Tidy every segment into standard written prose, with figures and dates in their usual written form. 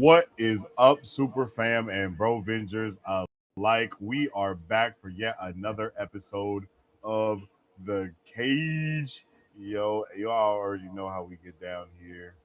What is up, Super Fam and Bro Vengers? Like we are back for yet another episode of the Cage. Yo, y'all already know how we get down here.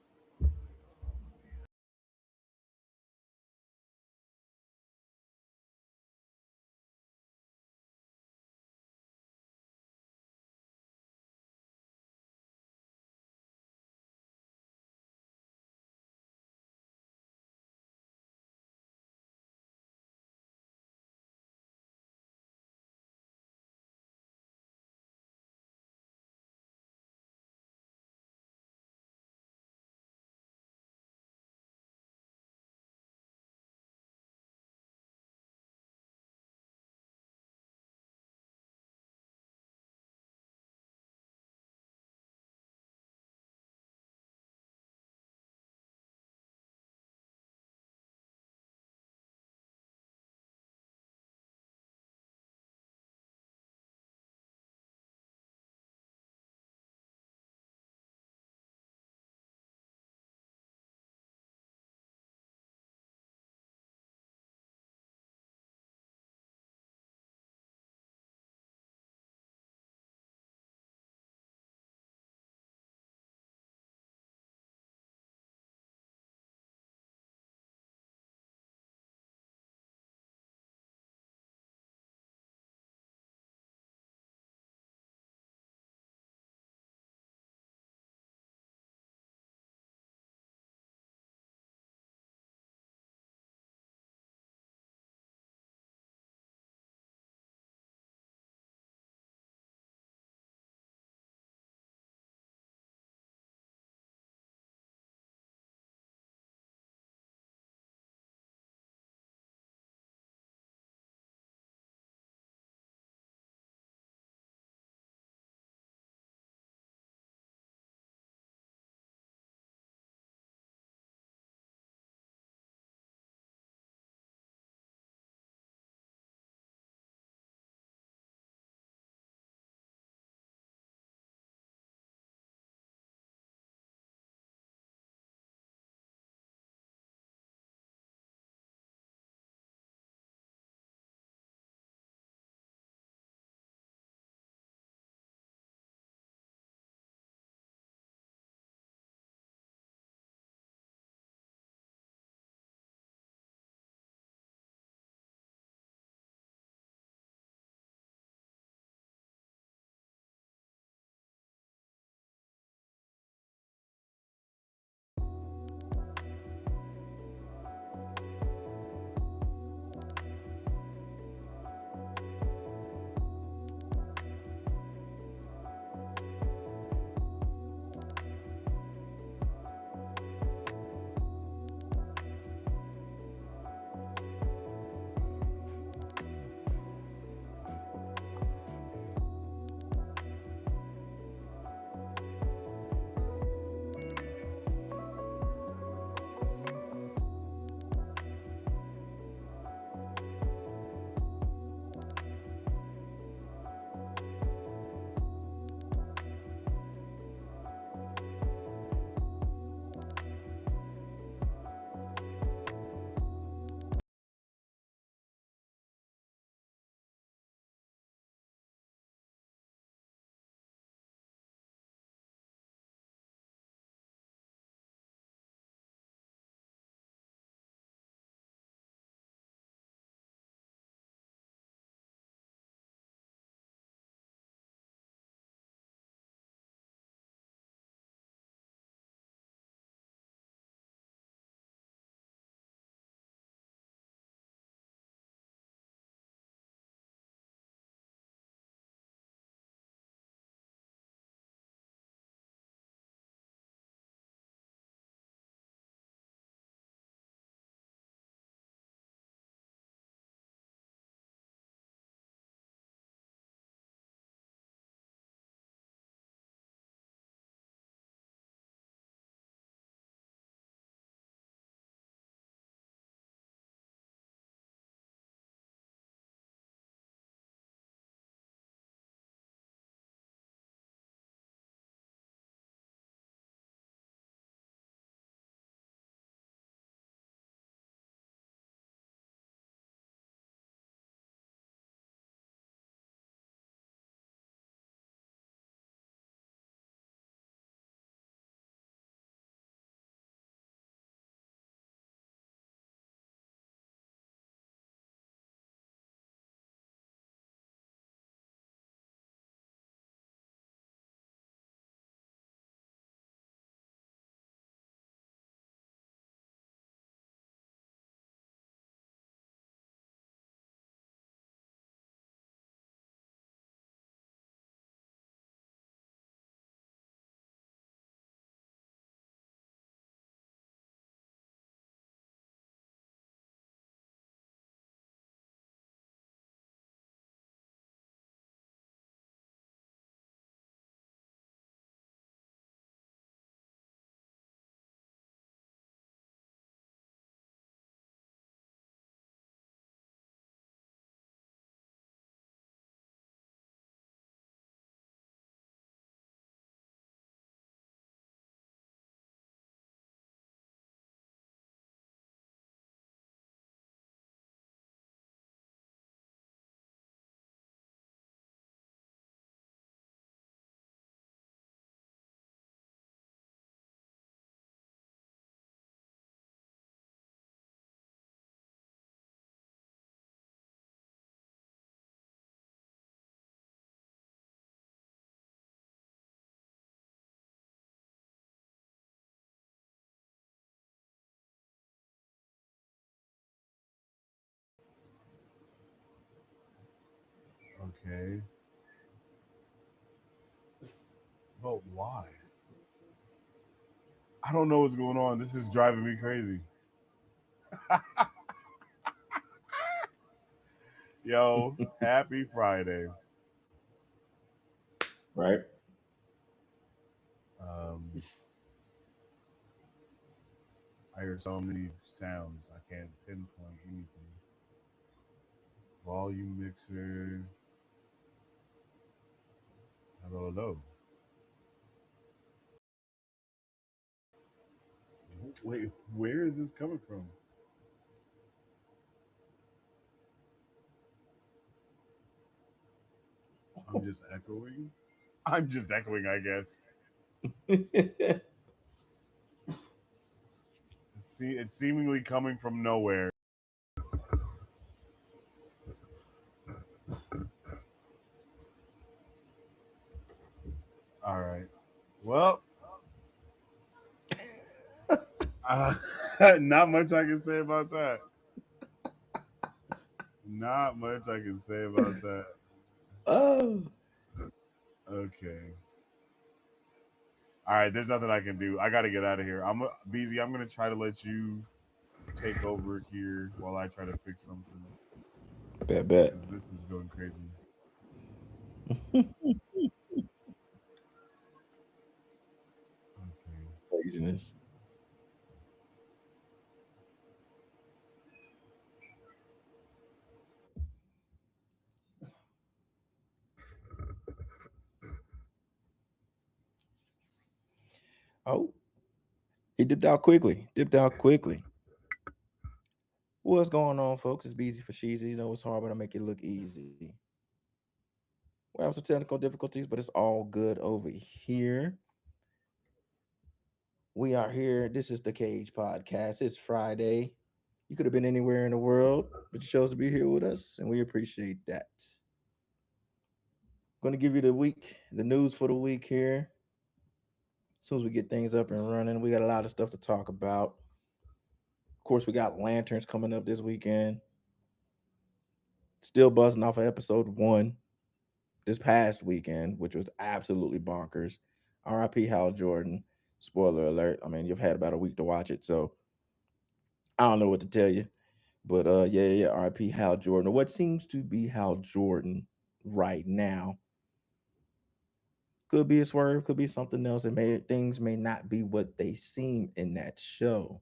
Okay, but why? I don't know what's going on. This is driving me crazy. Yo, happy Friday. Right? Um, I hear so many sounds. I can't pinpoint anything. Volume mixer. Hello, hello. Wait, where is this coming from? I'm just echoing. I'm just echoing, I guess. See, it's seemingly coming from nowhere. All right. Well, uh, not much I can say about that. Not much I can say about that. Oh, Okay. All right. There's nothing I can do. I got to get out of here. BZ. I'm gonna try to let you take over here while I try to fix something bet. because this is going crazy. Okay. Craziness. Oh, he dipped out quickly. Dipped out quickly. What's going on, folks? It's Beezy for Sheezy. You know it's hard, but I make it look easy. We have some technical difficulties, but it's all good over here. We are here. This is the Cage Podcast. It's Friday. You could have been anywhere in the world, but you chose to be here with us, and we appreciate that. Going to give you the news for the week here. As soon as we get things up and running, we got a lot of stuff to talk about. Of course, we got Lanterns coming up this weekend. Still buzzing off of episode one this past weekend, which was absolutely bonkers. RIP Hal Jordan. Spoiler alert. I mean, you've had about a week to watch it, so I don't know what to tell you. But yeah. RIP Hal Jordan. What seems to be Hal Jordan right now could be a swerve, could be something else. And things may not be what they seem in that show.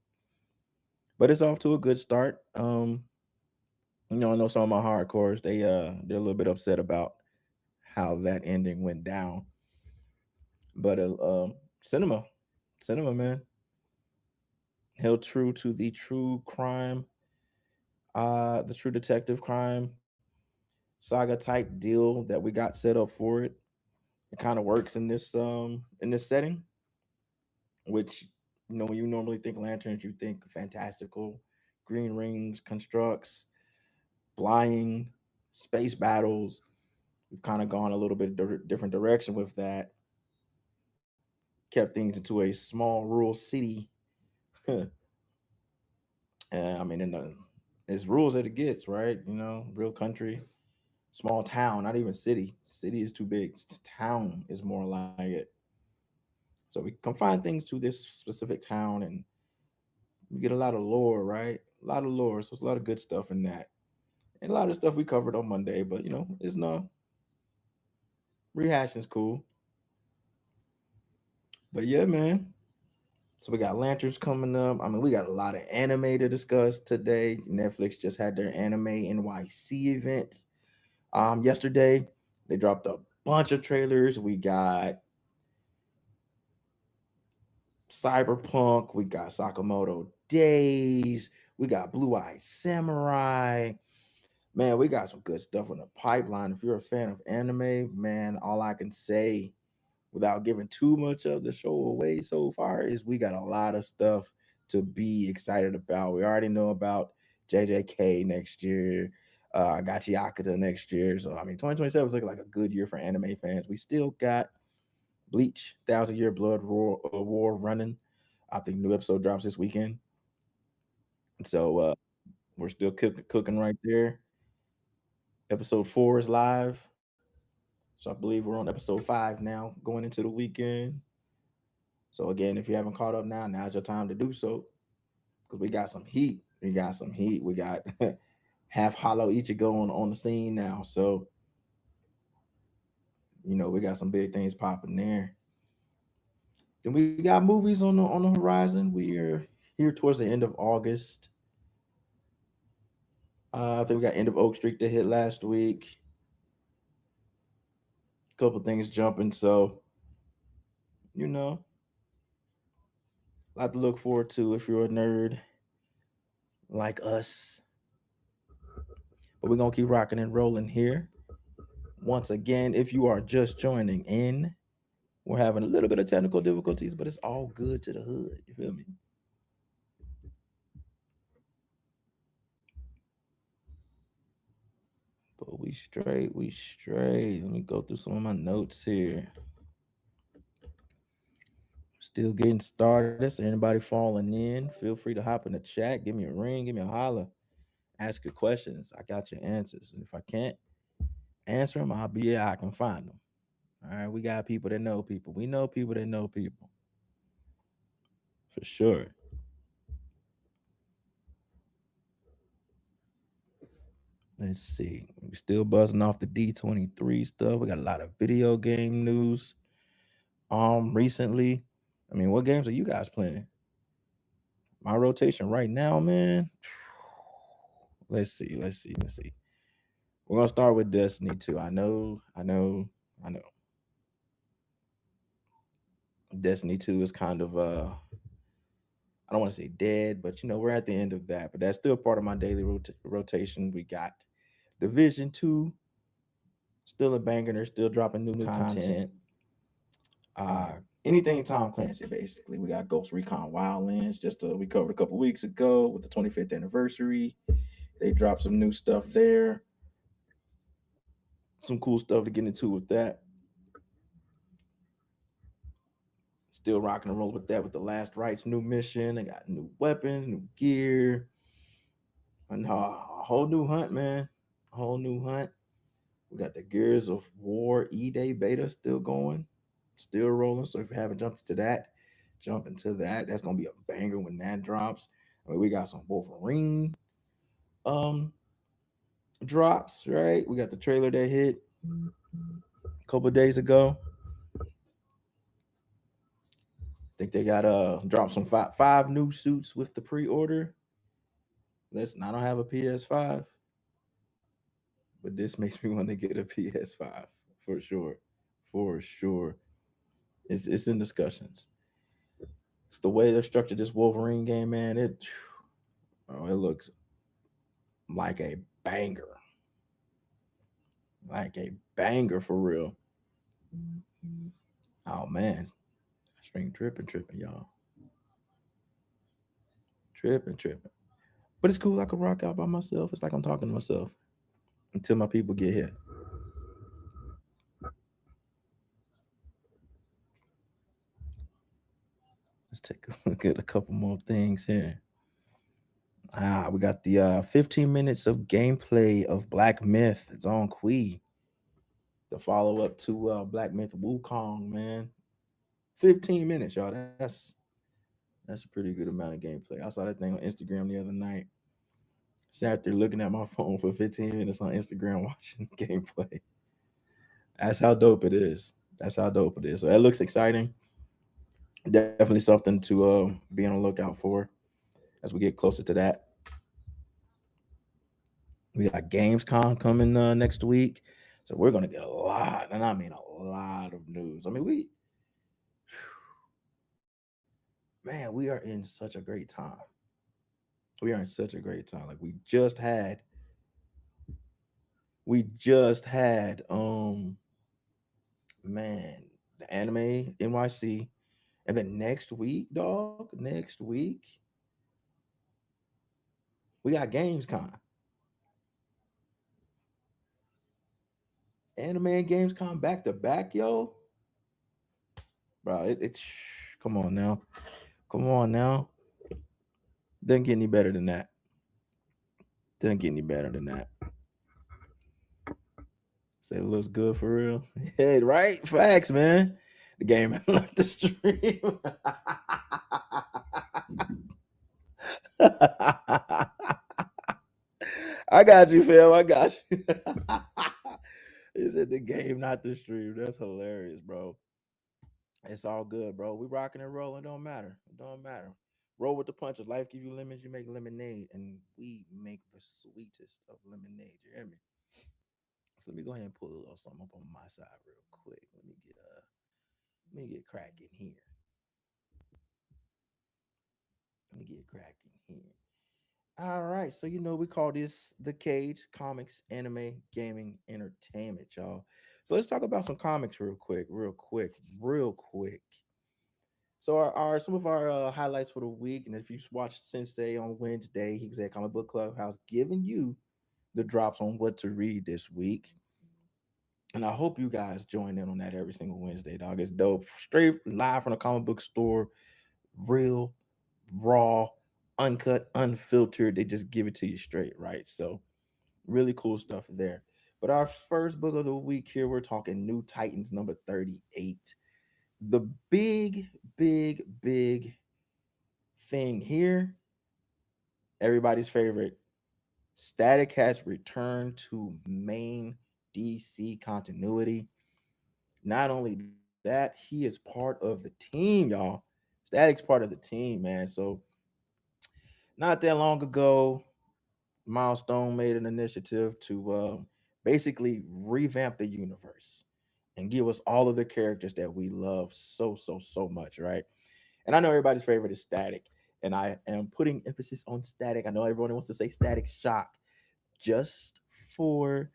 But it's off to a good start. I know some of my hardcores, they're a little bit upset about how that ending went down. But cinema, cinema, man, held true to the true crime, the true detective crime saga type deal that we got set up for it. It kind of works in this setting, which when you normally think lanterns, you think fantastical, green rings, constructs, flying, space battles. We've kind of gone a little bit different direction with that. Kept things into a small rural city. I mean, as rural as it gets, right? Real country, small town, not even city. City is too big. Town is more like it. So we confine things to this specific town, and we get a lot of lore, right? A lot of lore. So there's a lot of good stuff in that, and a lot of stuff we covered on Monday. But it's no rehashing's cool. But yeah, man. So we got Lanterns coming up. I mean, we got a lot of anime to discuss today. Netflix just had their Anime NYC event yesterday. They dropped a bunch of trailers. We got Cyberpunk, we got Sakamoto Days, we got Blue Eye Samurai. Man, we got some good stuff on the pipeline. If you're a fan of anime, man, all I can say without giving too much of the show away so far is we got a lot of stuff to be excited about. We already know about JJK next year. I got Yakuza next year. So, I mean, 2027 is looking like a good year for anime fans. We still got Bleach, Thousand Year Blood War running. I think new episode drops this weekend. So we're still cooking right there. Episode 4 is live. So I believe we're on episode 5 now, going into the weekend. So again, if you haven't caught up now, now's your time to do so. Because we got some heat. We got some heat. We got half hollow Ichigo on the scene now. So, we got some big things popping there. Then we got movies on the horizon. We are here towards the end of August. I think we got End of Oak Street that hit last week. A couple things jumping. So, you know, a lot to look forward to if you're a nerd like us. But we're going to keep rocking and rolling here. Once again, if you are just joining in, we're having a little bit of technical difficulties, but it's all good to the hood. You feel me? But we straight, we straight. Let me go through some of my notes here. Still getting started. So anybody falling in, feel free to hop in the chat. Give me a ring, give me a holler. Ask your questions. I got your answers. And if I can't answer them, I'll be I can find them. All right, we got people that know people. We know people that know people. For sure. Let's see. We still buzzing off the D23 stuff. We got a lot of video game news. Recently. I mean, what games are you guys playing? My rotation right now, man. Let's see. Let's see. We're gonna start with Destiny 2. I know. Destiny 2 is kind of I don't want to say dead, but we're at the end of that. But that's still part of my daily rotation. We got Division 2, still a banger. They're still dropping new content. Uh, Anything Tom Clancy, basically. We got Ghost Recon Wildlands, just we covered a couple weeks ago with the 25th anniversary. They dropped some new stuff there. Some cool stuff to get into with that. Still rocking and rolling with that with the Last Rites new mission. They got new weapons, new gear, and a whole new hunt, man. A whole new hunt. We got the Gears of War E-Day beta still going, still rolling. So if you haven't jumped into that, jump into that. That's gonna be a banger when that drops. I mean, we got some Wolverine um drops, right? We got the trailer that hit a couple days ago. Think they got dropped some five new suits with the pre-order. Listen, I don't have a PS5, but this makes me want to get a PS5 for sure. For sure. It's in discussions. It's the way they're structured this Wolverine game, man. It looks like a banger. Like a banger for real. Oh man. String tripping, y'all. Tripping. But it's cool. I can rock out by myself. It's like I'm talking to myself until my people get here. Let's take a look at a couple more things here. We got the 15 minutes of gameplay of Black Myth. It's on Qui. The follow up to Black Myth Wukong, man. 15 minutes, y'all. That's a pretty good amount of gameplay. I saw that thing on Instagram the other night. Sat there looking at my phone for 15 minutes on Instagram watching gameplay. That's how dope it is. That's how dope it is. So that looks exciting. Definitely something to be on the lookout for as we get closer to that. We got Gamescom coming next week. So we're gonna get a lot, and I mean a lot of news. I mean, man, we are in such a great time. We are in such a great time. Like we just had man, the anime NYC. And then next week, dog, next week, we got Gamescom. Anime and Gamescom back to back, yo. Bro, it's come on now. Come on now. Doesn't get any better than that. Doesn't get any better than that. Say it looks good for real. Hey, right? Facts, man. The game left the stream. I got you, fam. I got you. He said the game, not the stream. That's hilarious, bro. It's all good, bro. We rocking and rolling. Don't matter. It don't matter. Roll with the punches. Life give you lemons, you make lemonade, and we make the sweetest of lemonade. You hear me? So let me go ahead and pull a little something up on my side real quick. Let me get cracking here. Let me get cracking here. All right, so we call this the Cage Comics, Anime, Gaming, Entertainment, y'all. So let's talk about some comics real quick. So our some of our highlights for the week, and if you watched Sensei on Wednesday, he was at Comic Book Clubhouse giving you the drops on what to read this week. And I hope you guys join in on that every single Wednesday, dog. It's dope. Straight live from the comic book store, real, raw, uncut, unfiltered. They just give it to you straight, right? So really cool stuff there. But our first book of the week here, we're talking New Titans number 38. The big thing here, everybody's favorite, Static has returned to main DC continuity. Not only that, he is part of the team, y'all. Static's part of the team, man. So not that long ago, Milestone made an initiative to basically revamp the universe and give us all of the characters that we love so much, right? And I know everybody's favorite is Static, and I am putting emphasis on Static. I know everyone wants to say Static Shock, just for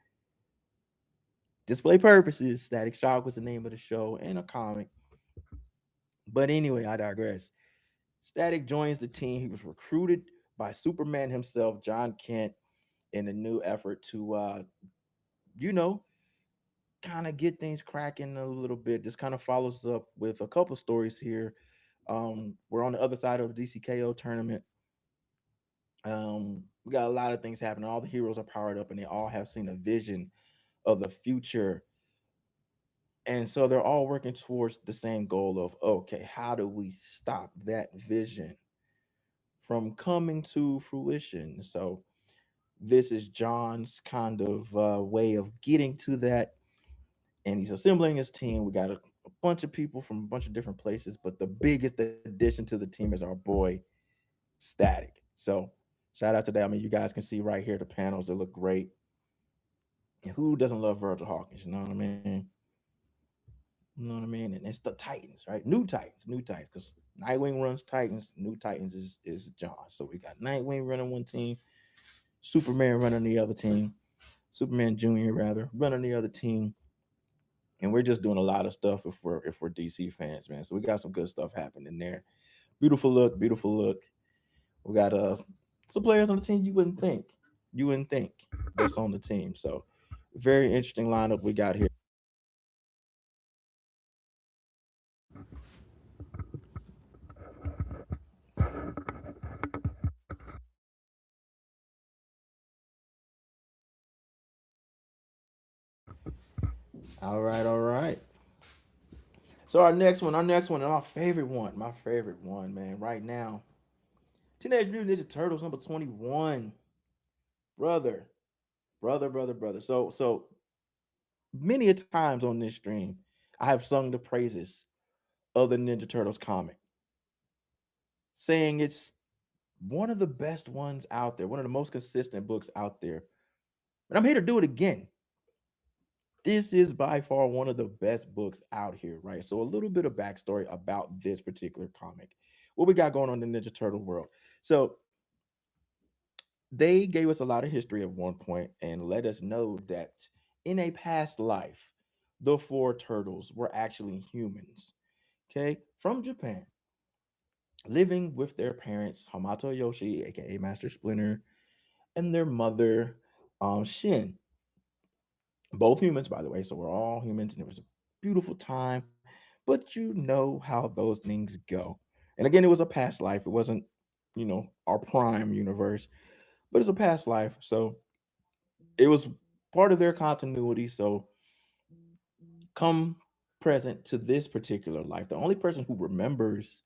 display purposes. Static Shock was the name of the show and a comic. But anyway, I digress. Static joins the team. He was recruited by Superman himself, John Kent, in a new effort to, you know, kind of get things cracking a little bit. This kind of follows up with a couple stories here. We're on the other side of the DCKO tournament. We got a lot of things happening. All the heroes are powered up, and they all have seen a vision of the future. And so they're all working towards the same goal of, okay, how do we stop that vision from coming to fruition? So this is John's kind of way of getting to that, and he's assembling his team. We got a bunch of people from a bunch of different places, but the biggest addition to the team is our boy Static. So shout out to that. I mean, you guys can see right here the panels; they look great. And who doesn't love Virgil Hawkins? You know what I mean? You know what I mean? And it's the Titans, right? New Titans, because Nightwing runs Titans. New Titans is John. So we got Nightwing running one team, Superman running the other team, Superman Junior rather running the other team, and we're just doing a lot of stuff if we're DC fans, man. So we got some good stuff happening there. Beautiful look, beautiful look. We got some players on the team you wouldn't think that's on the team. So very interesting lineup we got here. All right, all right. So our next one, and my favorite one, man, right now. Teenage Mutant Ninja Turtles number 21. Brother, brother. So many a times on this stream, I have sung the praises of the Ninja Turtles comic, saying it's one of the best ones out there, one of the most consistent books out there. And I'm here to do it again. This is by far one of the best books out here, right? So a little bit of backstory about this particular comic. What we got going on in the Ninja Turtle world. So they gave us a lot of history at one point and let us know that in a past life, the four turtles were actually humans, okay, from Japan, living with their parents, Hamato Yoshi, aka Master Splinter, and their mother, Shin. Both humans, by the way. So we're all humans, and it was a beautiful time. But you know how those things go. And again, it was a past life. It wasn't, our prime universe, but it's a past life. So it was part of their continuity. So come present to this particular life. The only person who remembers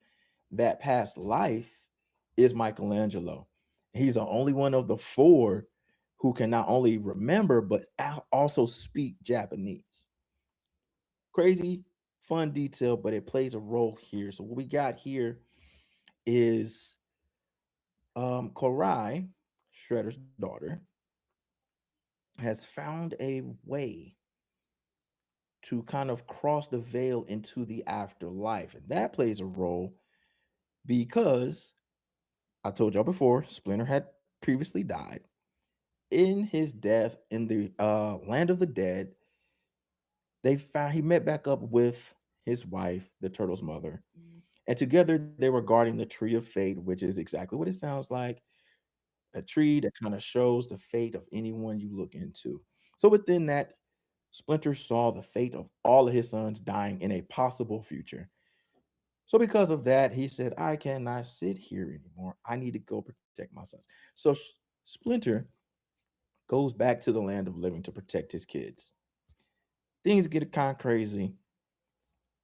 that past life is Michelangelo. He's the only one of the four who can not only remember but also speak Japanese. Crazy, fun detail, but it plays a role here. So what we got here is Korai, Shredder's daughter, has found a way to kind of cross the veil into the afterlife. And that plays a role because I told y'all before, Splinter had previously died. In his death in the land of the dead, they found he met back up with his wife, the turtle's mother, and together they were guarding the tree of fate, which is exactly what it sounds like, a tree that kind of shows the fate of anyone you look into. So within that, Splinter saw the fate of all of his sons dying in a possible future. So because of that, he said, I cannot sit here anymore. I need to go protect my sons. So Splinter goes back to the land of living to protect his kids. Things get kind of crazy.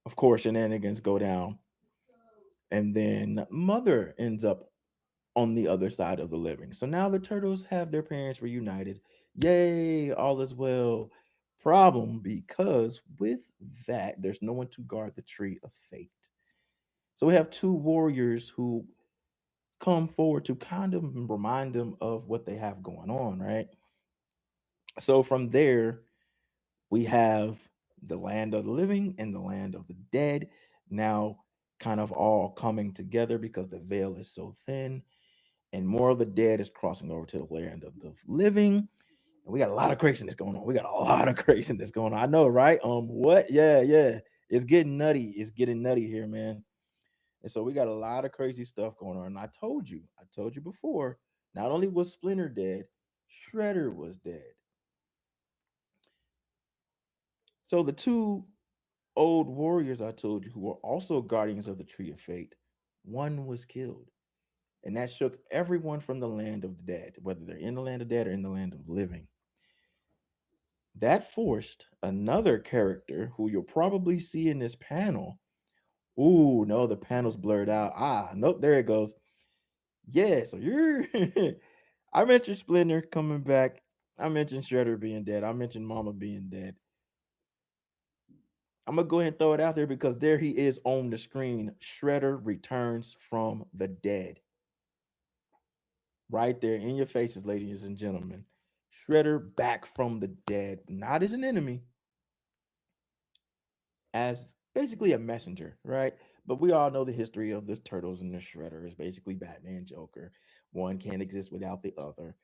Of course, shenanigans go down. And then Mother ends up on the other side of the living. So now the turtles have their parents reunited. Yay, all is well. Problem because with that, there's no one to guard the tree of fate. So we have two warriors who come forward to kind of remind them of what they have going on, right? So from there, we have the land of the living and the land of the dead now kind of all coming together because the veil is so thin, and more of the dead is crossing over to the land of the living. And we got a lot of craziness going on. We got a lot of craziness going on. I know, right? What? Yeah, yeah. It's getting nutty. It's getting nutty here, man. And so we got a lot of crazy stuff going on. And I told you before, not only was Splinter dead, Shredder was dead. So the two old warriors I told you who were also guardians of the Tree of Fate, one was killed. And that shook everyone from the land of the dead, whether they're in the land of dead or in the land of living. That forced another character who you'll probably see in this panel. Ooh, no, the panel's blurred out. Ah, nope, there it goes. Yeah, so you're I mentioned Splinter coming back. I mentioned Shredder being dead. I mentioned Mama being dead. I'm gonna go ahead and throw it out there because there he is on the screen. Shredder returns from the dead. Right there in your faces, ladies and gentlemen. Shredder back from the dead, not as an enemy, as basically a messenger, right? But we all know the history of the Turtles and the Shredder is basically Batman, Joker. One can't exist without the other.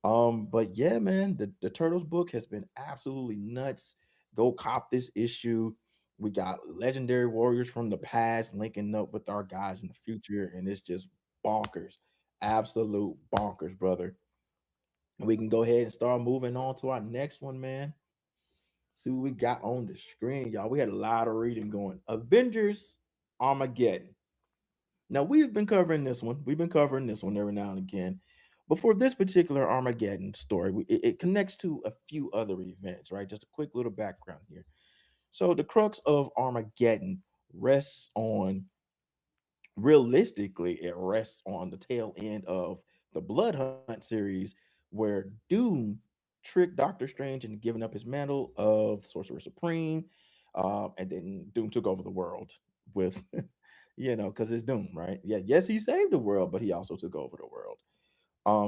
But yeah, man, the Turtles book has been absolutely nuts. Go cop this issue. We got legendary warriors from the past linking up with our guys in the future, and it's just bonkers. Absolute bonkers, brother. And we can go ahead and start moving on to our next one, man. See what we got on the screen, y'all. We had a lot of reading going. Avengers Armageddon. Now we've been covering this one. We've been covering this one every now and again. But for this particular Armageddon story, it connects to a few other events, right? Just a quick little background here. So the crux of Armageddon rests on, realistically, it rests on the tail end of the Blood Hunt series, where Doom tricked Doctor Strange into giving up his mantle of Sorcerer Supreme, and then Doom took over the world with, because it's Doom, right? Yeah, yes, he saved the world, but he also took over the world.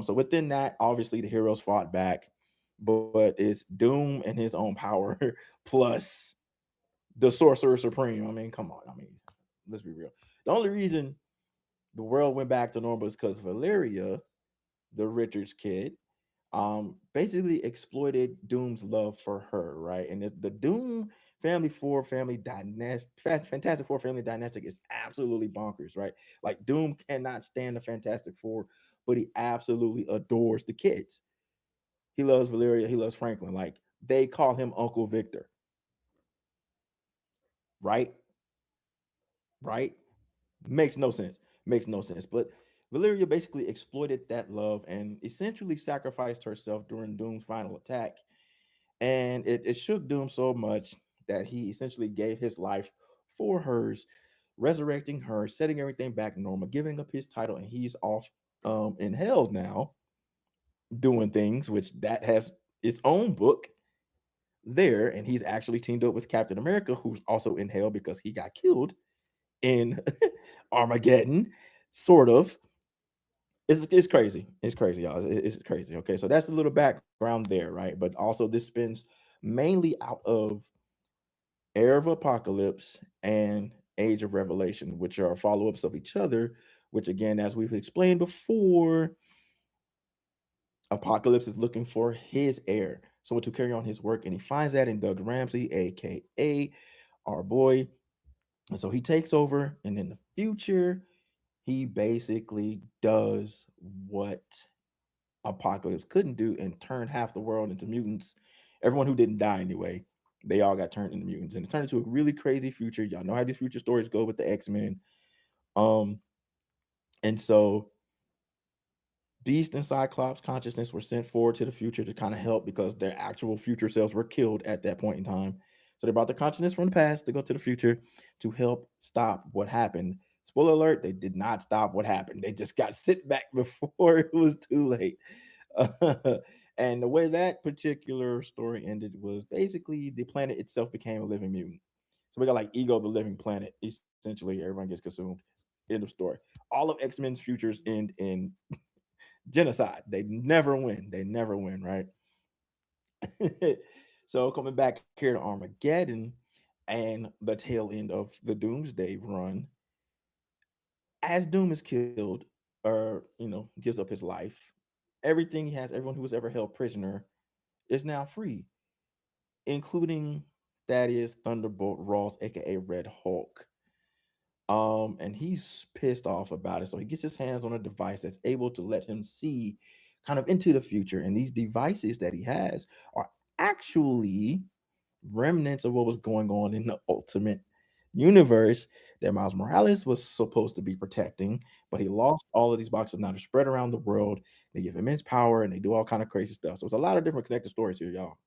So within that, obviously the heroes fought back, but it's Doom and his own power plus the Sorcerer Supreme. I mean, come on. I mean, let's be real. The only reason the world went back to normal is because Valeria, the Richards kid, basically exploited Doom's love for her, right? And the Doom Family Four family dynastic, Fantastic Four family dynastic is absolutely bonkers, right? Like Doom cannot stand the Fantastic Four, but he absolutely adores the kids. He loves Valeria, he loves Franklin. Like they call him Uncle Victor, right? Right? Makes no sense. Makes no sense. But Valeria basically exploited that love and essentially sacrificed herself during Doom's final attack. And it shook Doom so much. that he essentially gave his life for hers, resurrecting her, setting everything back normal, giving up his title, and he's off in hell now doing things, which that has its own book there, and he's actually teamed up with Captain America, who's also in hell because he got killed in Armageddon, sort of. It's crazy. It's crazy, y'all. It's crazy. Okay, so that's a little background there, right? But also, this spins mainly out of Era of Apocalypse and Age of Revelation, which are follow ups of each other. Which, again, as we've explained before, Apocalypse is looking for his heir, someone to carry on his work, and he finds that in Doug Ramsey, aka our boy. And so he takes over, and in the future, he basically does what Apocalypse couldn't do and turned half the world into mutants. Everyone who didn't die anyway, they all got turned into mutants, and it turned into a really crazy future. Y'all know how these future stories go with the X-Men. Um, and so Beast and Cyclops consciousness were sent forward to the future to kind of help because their actual future selves were killed at that point in time. So they brought the consciousness from the past to go to the future to help stop what happened. Spoiler alert, they did not stop what happened. They just got sent back before it was too late. And the way that particular story ended was basically the planet itself became a living mutant. So we got like Ego, the living planet. Essentially, everyone gets consumed. End of story. All of X Men's futures end in genocide. They never win. They never win, right? So coming back here to Armageddon and the tail end of the Doomsday run, as Doom is killed, or gives up his life, everything he has, everyone who was ever held prisoner, is now free, including Thaddeus Thunderbolt Ross, aka Red Hulk. And he's pissed off about it. So he gets his hands on a device that's able to let him see kind of into the future. And these devices that he has are actually remnants of what was going on in the Ultimate Universe that Miles Morales was supposed to be protecting, but he lost all of these boxes. Now they're spread around the world. They give immense power and they do all kind of crazy stuff. So it's a lot of different connected stories here, y'all.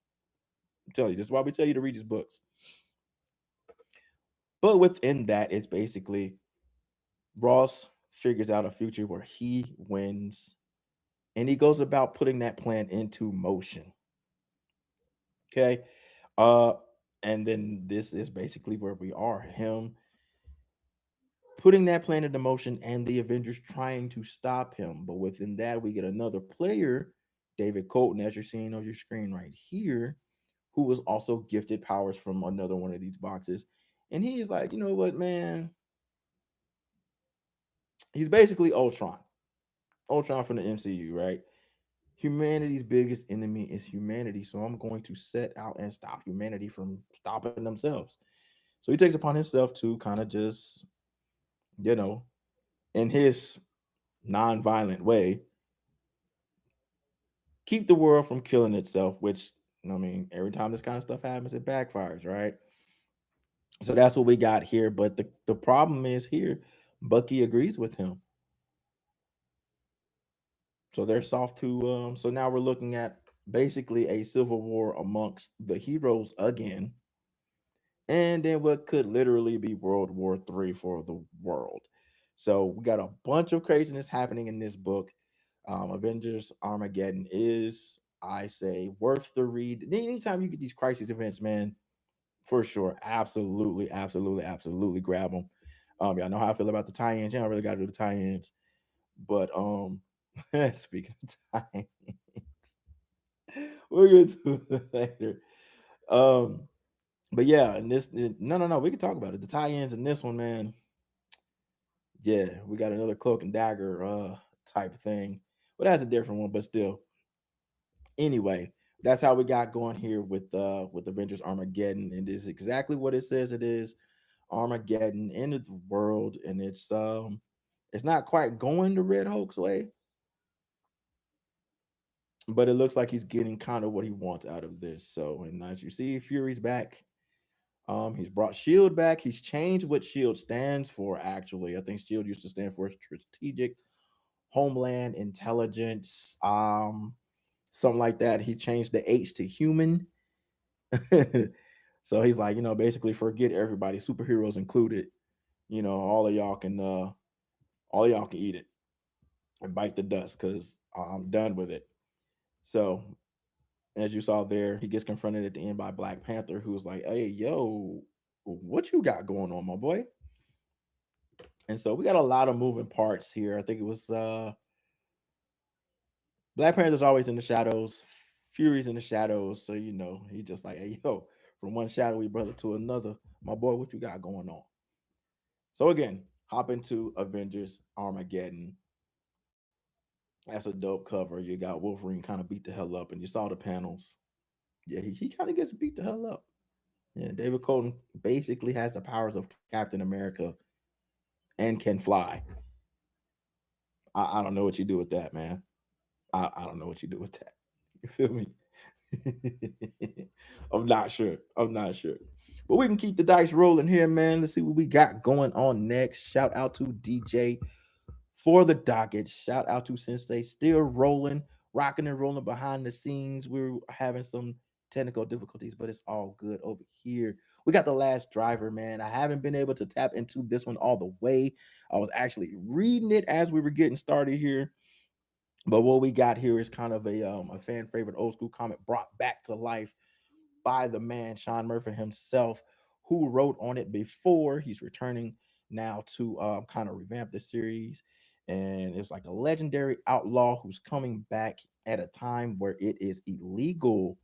I'm telling you, this is why we tell you to read these books. But within that, it's basically Ross figures out a future where he wins and he goes about putting that plan into motion. Okay. Uh and then this is basically where we are. Him putting that plan into motion and the Avengers trying to stop him. But within that, we get another player, David Colton, as you're seeing on your screen right here, who was also gifted powers from another one of these boxes. And he's like, you know what, man? He's basically Ultron. Ultron from the MCU, right? Humanity's biggest enemy is humanity. So I'm going to set out and stop humanity from stopping themselves. So he takes upon himself to kind of just, you know, in his non-violent way, keep the world from killing itself, which, I mean, every time this kind of stuff happens, it backfires, right? So that's what we got here. But the problem is here, Bucky agrees with him. So they're soft to so now we're looking at basically a civil war amongst the heroes again, and then what could literally be World War III for the world. So we got a bunch of craziness happening in this book. Avengers Armageddon is, I say, worth the read. Anytime you get these crisis events, man, for sure, absolutely, absolutely, absolutely grab them. Y'all know how I feel about the tie-ins. You don't really got to do the tie-ins, but speaking of tie, we'll get to it later. Um, but yeah, and no, we can talk about it. The tie-ins in this one, man. Yeah, we got another cloak and dagger type thing. But that's a different one, but still. Anyway, that's how we got going here with Avengers Armageddon. And it is exactly what it says it is. Armageddon, end of the world, and it's not quite going the Red Hulk's way, but it looks like he's getting kind of what he wants out of this. So, and as you see, Fury's back. He's brought Shield back. He's changed what Shield stands for. Actually, I think Shield used to stand for Strategic Homeland Intelligence, something like that. He changed the H to human. So he's like, basically forget everybody, superheroes included. All of y'all can eat it and bite the dust because I'm done with it. So as you saw there, he gets confronted at the end by Black Panther, who's like, "Hey, yo, what you got going on, my boy?" And so we got a lot of moving parts here. I think it was Black Panther's always in the shadows, Fury's in the shadows. So he just like, "Hey, yo, from one shadowy brother to another, my boy, what you got going on?" So again, hop into Avengers Armageddon. That's a dope cover. You got Wolverine kind of beat the hell up, and you saw the panels. Yeah, he kind of gets beat the hell up. Yeah, David Colton basically has the powers of Captain America and can fly. I don't know what you do with that, man. I don't know what you do with that. You feel me? I'm not sure. I'm not sure. But we can keep the dice rolling here, man. Let's see what we got going on next. Shout out to DJ for the docket. Shout out to Sensei, still rolling, rocking and rolling behind the scenes. We're having some technical difficulties, but it's all good over here. We got the last driver, man. I haven't been able to tap into this one all the way. I was actually reading it as we were getting started here. But what we got here is kind of a fan favorite old school comic brought back to life by the man Sean Murphy himself, who wrote on it before. He's returning now to kind of revamp the series, and it's like a legendary outlaw who's coming back at a time where it is illegal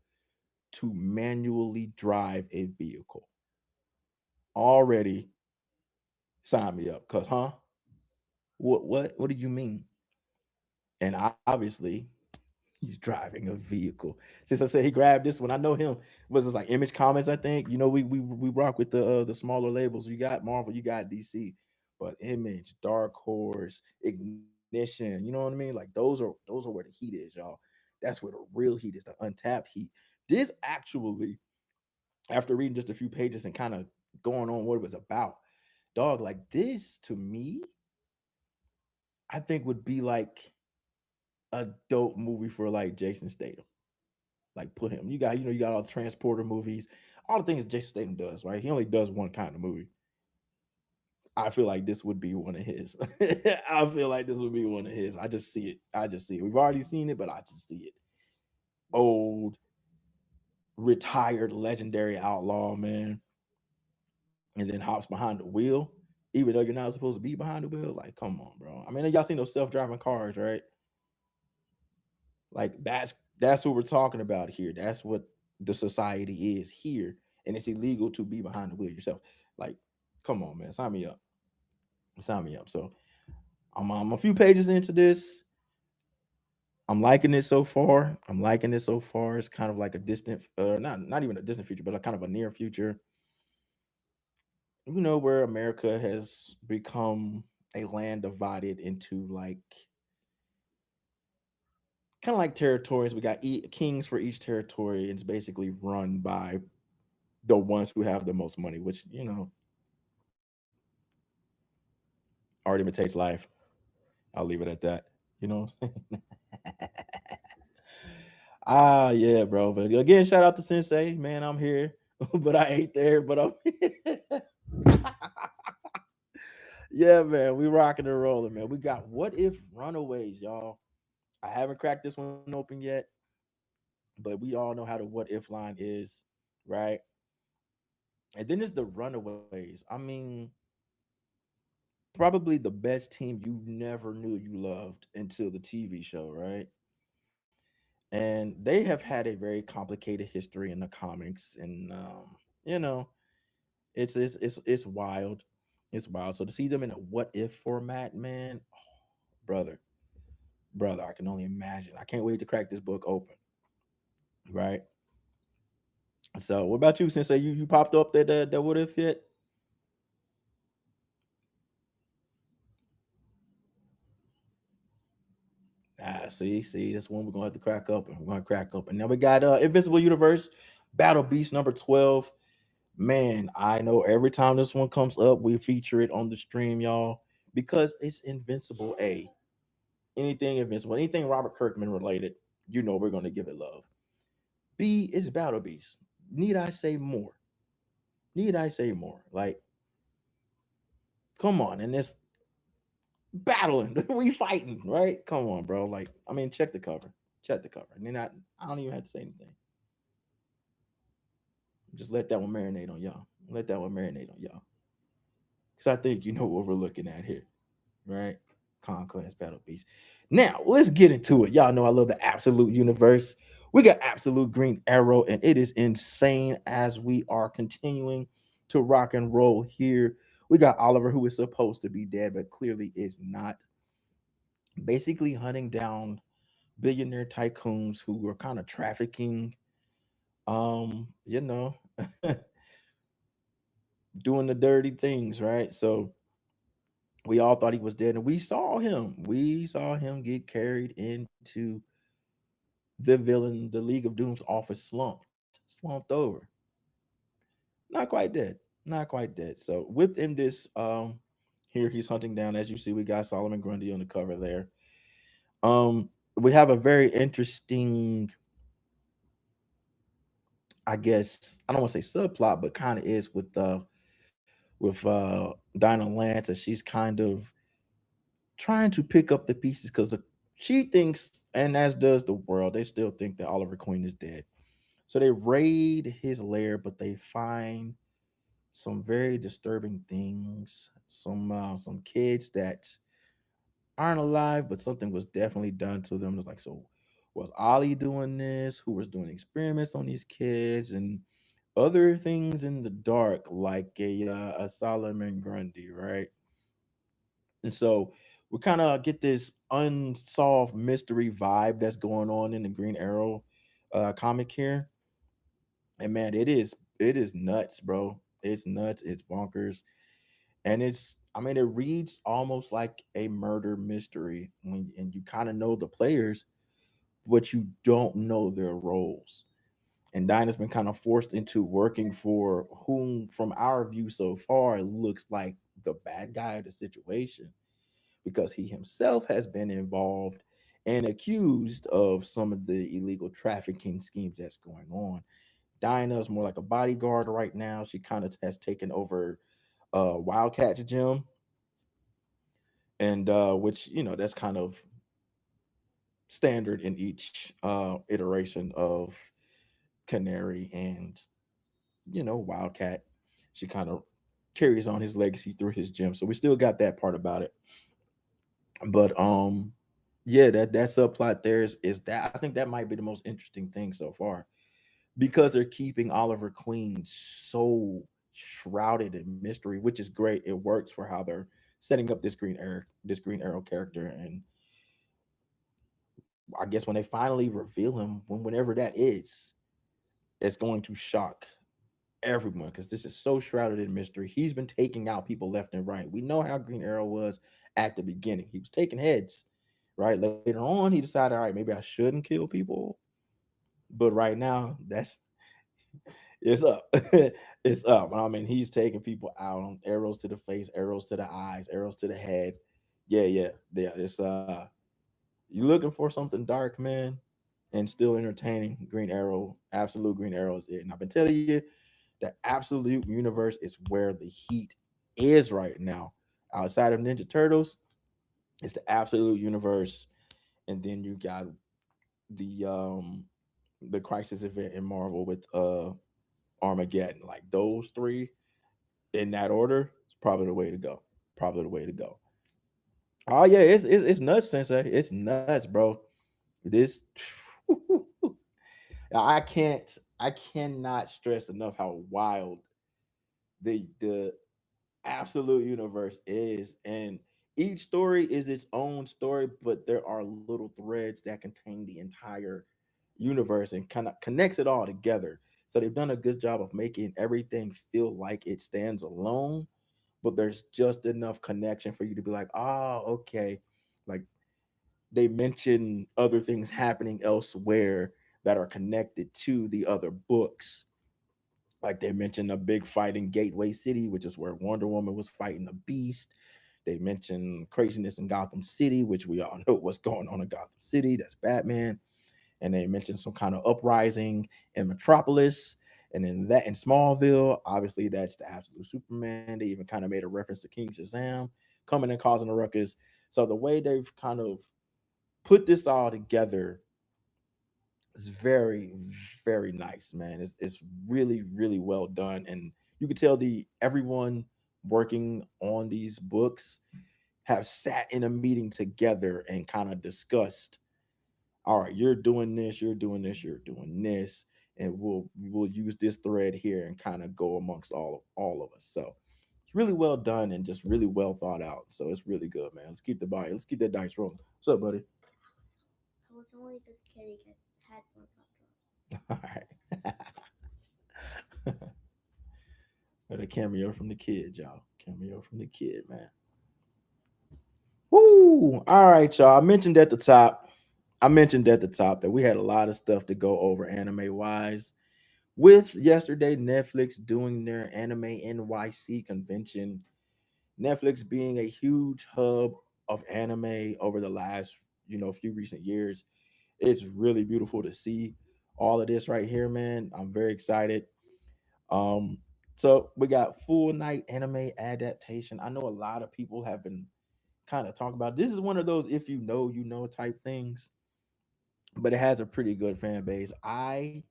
to manually drive a vehicle. Already sign me up, cause what do you mean? And obviously he's driving a vehicle. Since I said he grabbed this one, I know him. Was it like Image Comics? I think we rock with the smaller labels. You got Marvel, you got DC, but Image, Dark Horse, Ignition. You know what I mean? Like those are where the heat is, y'all. That's where the real heat is, the untapped heat. This actually, after reading just a few pages and kind of going on what it was about, dog, like this to me, I think would be like a dope movie for like Jason Statham. Like put him. You got all the transporter movies, all the things Jason Statham does, right? He only does one kind of movie. I feel like this would be one of his. I feel like this would be one of his. I just see it. I just see it. We've already seen it, but I just see it. Old, retired, legendary outlaw, man. And then hops behind the wheel, even though you're not supposed to be behind the wheel. Like, come on, bro. I mean, y'all seen those self-driving cars, right? Like that's what we're talking about here. That's what the society is here, and it's illegal to be behind the wheel yourself. Like, come on, man, sign me up, sign me up. So I'm a few pages into this. I'm liking it so far. I'm liking it so far. It's kind of like a distant, not even a distant future, but a kind of a near future. Where America has become a land divided into like kind of like territories. We got kings for each territory, and it's basically run by the ones who have the most money, which already imitates life. I'll leave it at that. You know what I'm saying? Yeah, bro. But again, shout out to Sensei, man. I'm here, but I ain't there. But I'm here. Yeah, man. We rocking and rolling, man. We got What If Runaways, y'all. I haven't cracked this one open yet, but we all know how the What If line is, right? And then there's the Runaways. I mean, probably the best team you never knew you loved until the TV show, right? And they have had a very complicated history in the comics, and you know, it's wild, it's wild. So to see them in a what if format, man, brother, brother, I can only imagine. I can't wait to crack this book open, right? So, what about you? Since you popped up that what if yet? See, that's one we're gonna have to crack open. We're gonna crack open. Now we got Invincible Universe, Battle Beast number 12. Man, I know every time this one comes up, we feature it on the stream, y'all, because it's Invincible A. Anything Invincible, anything Robert Kirkman related, we're gonna give it love. B is Battle Beast. Need I say more? Need I say more? Like, come on, and this battling, we fighting, right? Come on, bro. Like, I mean, check the cover, check the cover. And then I don't even have to say anything. Just let that one marinate on y'all. Let that one marinate on y'all. Because I think you know what we're looking at here, right? Conquest Battle Beast. Now, let's get into it. Y'all know I love the Absolute Universe. We got Absolute Green Arrow, and it is insane as we are continuing to rock and roll here. We got Oliver, who is supposed to be dead, but clearly is not. Basically, hunting down billionaire tycoons who were kind of trafficking, you know, doing the dirty things, right? So we all thought he was dead, and we saw him. We saw him get carried into the villain, the League of Doom's office, slumped over. Not quite dead. Not quite dead. So within this, here he's hunting down. As you see, we got Solomon Grundy on the cover there. We have a very interesting, I guess I don't want to say subplot, but kind of is with Dinah Lance, as she's kind of trying to pick up the pieces because she thinks, and as does the world, they still think that Oliver Queen is dead. So they raid his lair, but they find some very disturbing things. Some kids that aren't alive, but something was definitely done to them. It's like, so was Ollie doing this? Who was doing experiments on these kids and other things in the dark, like a Solomon Grundy, right? And so we kind of get this unsolved mystery vibe that's going on in the Green Arrow comic here. And man, it is nuts, bro. It's nuts. It's bonkers, and it's. I mean, it reads almost like a murder mystery when, and you kind of know the players, but you don't know their roles. And Dinah's been kind of forced into working for whom, from our view so far, looks like the bad guy of the situation, because he himself has been involved and accused of some of the illegal trafficking schemes that's going on. Dinah's more like a bodyguard right now. She kind of has taken over Wildcat's gym, and which that's kind of standard in each iteration of Canary and Wildcat. She kind of carries on his legacy through his gym, so we still got that part about it. But yeah, that subplot there is that I think that might be the most interesting thing so far, because they're keeping Oliver Queen so shrouded in mystery, which is great. It works for how they're setting up this Green Arrow character. And I guess when they finally reveal him, whenever that is, it's going to shock everyone, because this is so shrouded in mystery. He's been taking out people left and right. We know how Green Arrow was at the beginning. He was taking heads, right? Later on, he decided, all right, maybe I shouldn't kill people. But right now, that's it's up. It's up. I mean, he's taking people out on arrows to the face, arrows to the eyes, arrows to the head. Yeah, yeah, yeah. It's you looking for something dark, man, and still entertaining. Green Arrow, absolute Green Arrow is it. And I've been telling you, the absolute universe is where the heat is right now. Outside of Ninja Turtles, it's the absolute universe, and then you got the um the crisis event in Marvel with Armageddon. Like those three in that order, it's probably the way to go. Probably the way to go. Oh yeah, it's nuts, Sensei. It's nuts, bro. This I cannot stress enough how wild the absolute universe is. And each story is its own story, but there are little threads that contain the entire universe and kind of connects it all together. So they've done a good job of making everything feel like it stands alone, but there's just enough connection for you to be like, oh, okay. Like they mention other things happening elsewhere that are connected to the other books. Like they mentioned a big fight in Gateway City, which is where Wonder Woman was fighting a beast. They mentioned craziness in Gotham City, which we all know what's going on in Gotham City. That's Batman. And they mentioned some kind of uprising in Metropolis. And in Smallville, obviously that's the absolute Superman. They even kind of made a reference to King Shazam coming and causing a ruckus. So the way they've kind of put this all together is very, very nice, man. It's really, really well done. And you can tell the everyone working on these books have sat in a meeting together and kind of discussed, all right, you're doing this, you're doing this, you're doing this, and we'll use this thread here and kind of go amongst all of us. So it's really well done and just really well thought out. So it's really good, man. Let's keep the body, let's keep that dice rolling. What's up, buddy? I was only just kidding. I had more All right. Got a cameo from the kid, y'all. Cameo from the kid, man. Woo! All right, y'all. I mentioned at the top. I mentioned at the top that we had a lot of stuff to go over anime wise. With yesterday, Netflix doing their Anime NYC convention, Netflix being a huge hub of anime over the last, few recent years. It's really beautiful to see all of this right here, man. I'm very excited. Um, so we got full night anime adaptation. I know a lot of people have been kind of talking about this. Is one of those if you know you know type things, but it has a pretty good fan base. I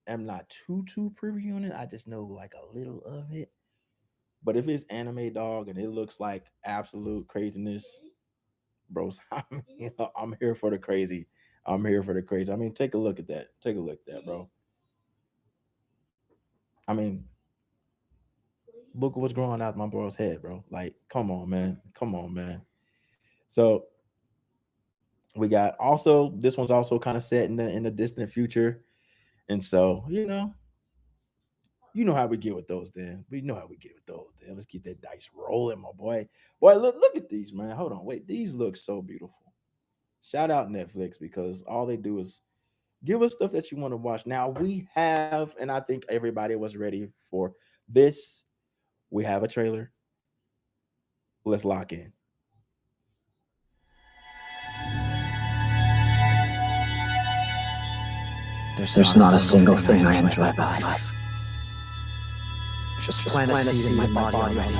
am not too privy on it. I just know like a little of it. But if it's anime dog and it looks like absolute craziness, bros, I'm here for the crazy. I'm here for the crazy. I mean, take a look at that. Take a look at that, bro. I mean, look at what's growing out my bro's head, bro. Like, come on, man. Come on, man. So we got also this one's also kind of set in the distant future. And so, you know how we get with those then. We know how we get with those then. Let's keep that dice rolling, my boy. Boy, look at these, man. Hold on. Wait, these look so beautiful. Shout out Netflix because all they do is give us stuff that you want to watch. Now we have, and I think everybody was ready for this. We have a trailer. Let's lock in. There's not a single thing I enjoy about life. Just plant a seed in my body already.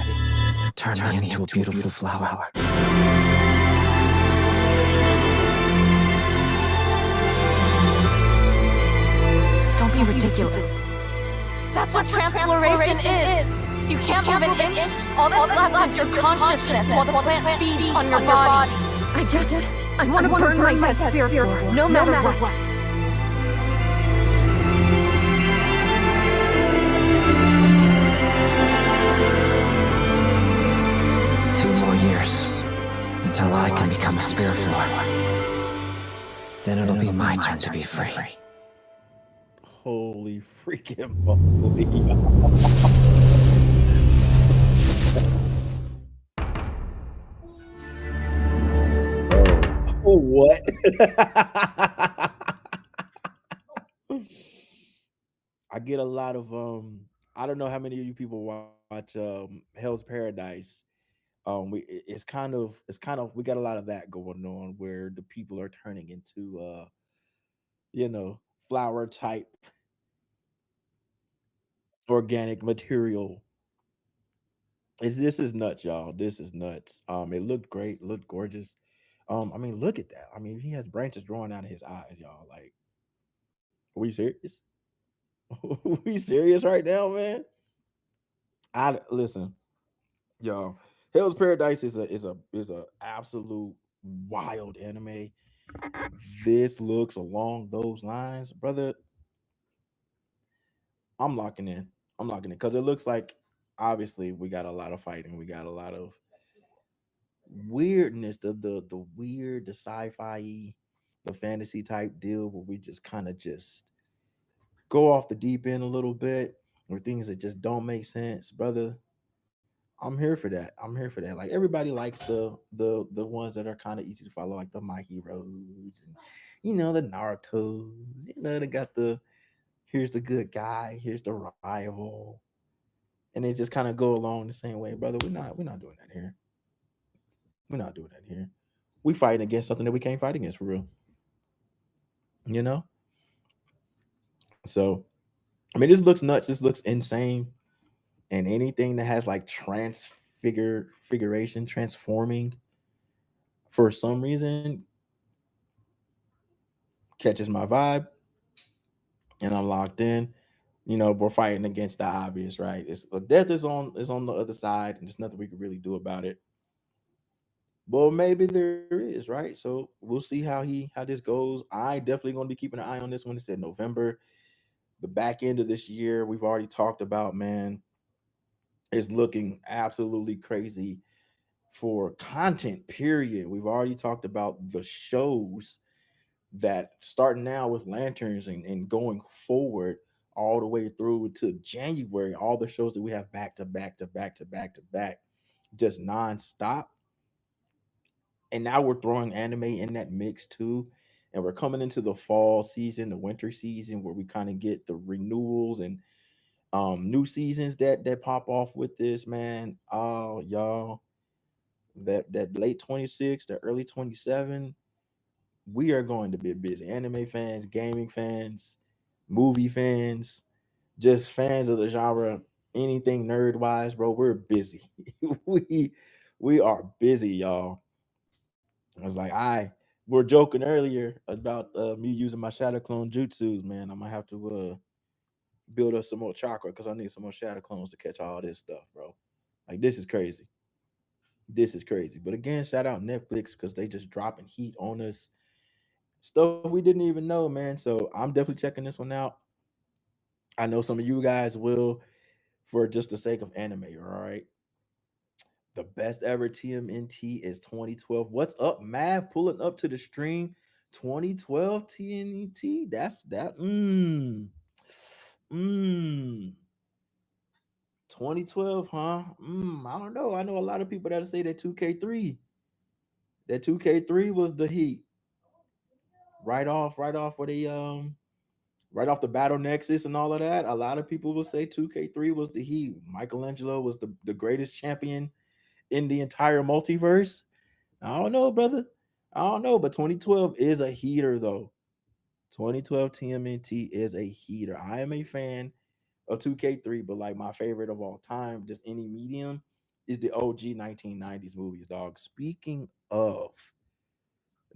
Turn me into a beautiful flower. Don't be ridiculous. That's what transfloration is. You can't move an inch. All that's left is your consciousness while the plant feeds on your body. I want to burn my dead spirit for no matter what. 2 more years until I can become a spirit form. Then it'll be my turn to be free. Holy freaking moly. Oh, what? I get a lot of I don't know how many of you people watch Hell's Paradise. It's kind of we got a lot of that going on where the people are turning into you know flower type organic material. This is nuts, y'all. This is nuts. It looked great, looked gorgeous. I mean, look at that. I mean, he has branches growing out of his eyes, y'all. Like, are we serious? Are we serious right now, man? I listen, y'all. Hell's Paradise is a absolute wild anime. This looks along those lines, brother. I'm locking in. I'm locking in because it looks like obviously we got a lot of fighting. We got a lot of weirdness, the weird, the sci-fi, the fantasy type deal where we just kind of just go off the deep end a little bit, or things that just don't make sense, brother. I'm here for that. I'm here for that. Like everybody likes the ones that are kind of easy to follow, like the My Heroes and the Naruto's. They got the here's the good guy, here's the rival, and they just kind of go along the same way, brother. We're not doing that here. We're not doing that here. We fighting against something that we can't fight against for real. You know. So I mean, this looks nuts. This looks insane. And anything that has like figuration, transforming for some reason catches my vibe, and I'm locked in. We're fighting against the obvious, right? It's death is on the other side, and there's nothing we can really do about it. Well, maybe there is, right? So we'll see how this goes. I definitely going to be keeping an eye on this one. It said November, the back end of this year. We've already talked about, man. It's looking absolutely crazy for content. Period. We've already talked about the shows that starting now with Lanterns and going forward all the way through to January. All the shows that we have back to back to back to back to back, just nonstop. And now we're throwing anime in that mix too. And we're coming into the fall season, the winter season, where we kind of get the renewals and new seasons that pop off with this, man. Oh, y'all, that late 26, the early 27, we are going to be busy. Anime fans, gaming fans, movie fans, just fans of the genre, anything nerd wise, bro. We're busy. we we are busy, y'all. I was like, we were joking earlier about me using my shadow clone jutsus, man. I'm gonna have to build up some more chakra because I need some more shadow clones to catch all this stuff, bro. Like this is crazy. This is crazy. But again, shout out Netflix because they just dropping heat on us. Stuff we didn't even know, man. So I'm definitely checking this one out. I know some of you guys will for just the sake of anime, all right? The best ever TMNT is 2012. What's up, Mav? Pulling up to the stream. 2012 TNT. That's that. Mmm. 2012, huh? I don't know. I know a lot of people that say that 2K3. That 2K3 was the heat. Right off where they right off the Battle Nexus and all of that. A lot of people will say 2K3 was the heat. Michelangelo was the greatest champion in the entire multiverse. I don't know, brother. I don't know, but 2012 is a heater though. 2012 TMNT is a heater. I am a fan of 2K3, but like my favorite of all time, just any medium, is the OG 1990s movies, dog. Speaking of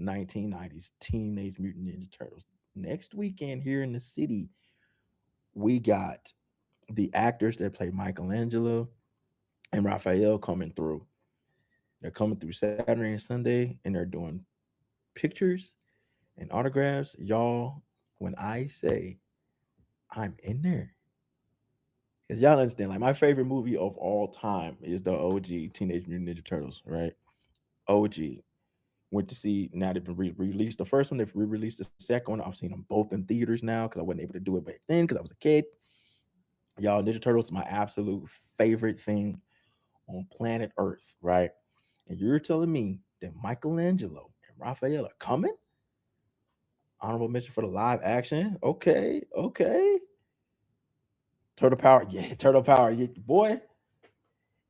1990s Teenage Mutant Ninja Turtles, next weekend here in the city, we got the actors that play Michelangelo and Raphael coming through. They're coming through Saturday and Sunday, and they're doing pictures and autographs. Y'all, when I say I'm in there, because y'all understand, like my favorite movie of all time is the OG Teenage Mutant Ninja Turtles, right? OG. Went to see, now they've been released the first one, they've re-released the second one. I've seen them both in theaters now because I wasn't able to do it back then because I was a kid. Y'all, Ninja Turtles is my absolute favorite thing on planet Earth, right? And you're telling me that Michelangelo and Raphael are coming? Honorable mention for the live action. Okay, okay. Turtle Power, yeah, Turtle Power, yeah, boy.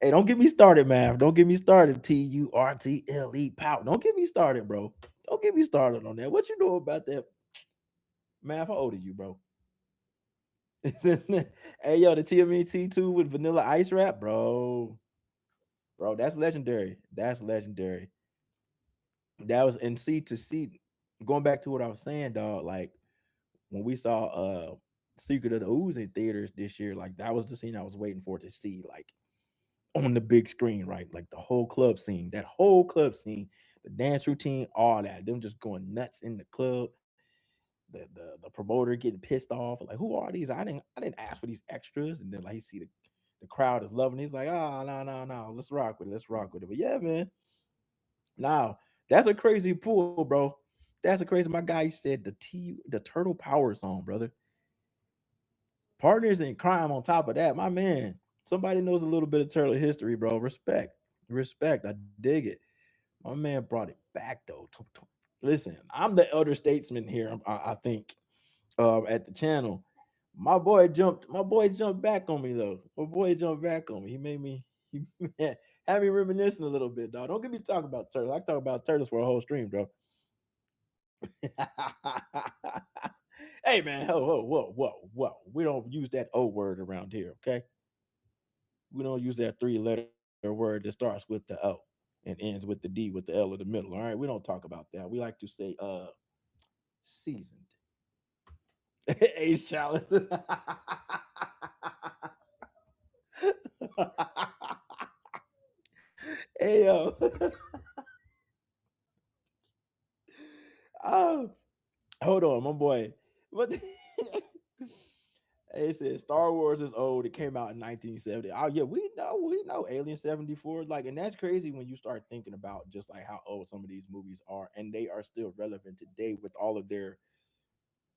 Hey, don't get me started, man. Don't get me started. TURTLE Power. Don't get me started, bro. Don't get me started on that. What you know about that, man? How old are you, bro? Hey, yo, the TMNT two with Vanilla Ice Rap, bro. That's legendary. That's legendary. That was in C to C. Going back to what I was saying, dog. Like when we saw Secret of the Ooze in theaters this year, like that was the scene I was waiting for to see, like on the big screen, right? Like the whole club scene, that whole club scene, the dance routine, all that. Them just going nuts in the club. The promoter getting pissed off, like who are these? I didn't ask for these extras. And then like you see the crowd is loving it. He's like, oh no, let's rock with it. Let's rock with it. But yeah, man. Now that's a crazy pull, bro. That's a crazy. My guy said the Turtle Power song, brother. Partners in crime on top of that, my man. Somebody knows a little bit of turtle history, bro. Respect. Respect. I dig it. My man brought it back though. Listen, I'm the elder statesman here, I think, at the channel. My boy jumped back on me though. My boy jumped back on me. He made me he had me reminiscing a little bit, dog. Don't get me talking about turtles. I can talk about turtles for a whole stream, bro. Hey man, whoa. We don't use that O word around here, okay? We don't use that three-letter word that starts with the O and ends with the D with the L in the middle. All right, we don't talk about that. We like to say seasoned. Age challenge. Hey yo. Oh, hold on, my boy. What? It says Star Wars is old. It came out in 1970. Oh yeah, we know Alien 74. Like, and that's crazy when you start thinking about just like how old some of these movies are, and they are still relevant today with all of their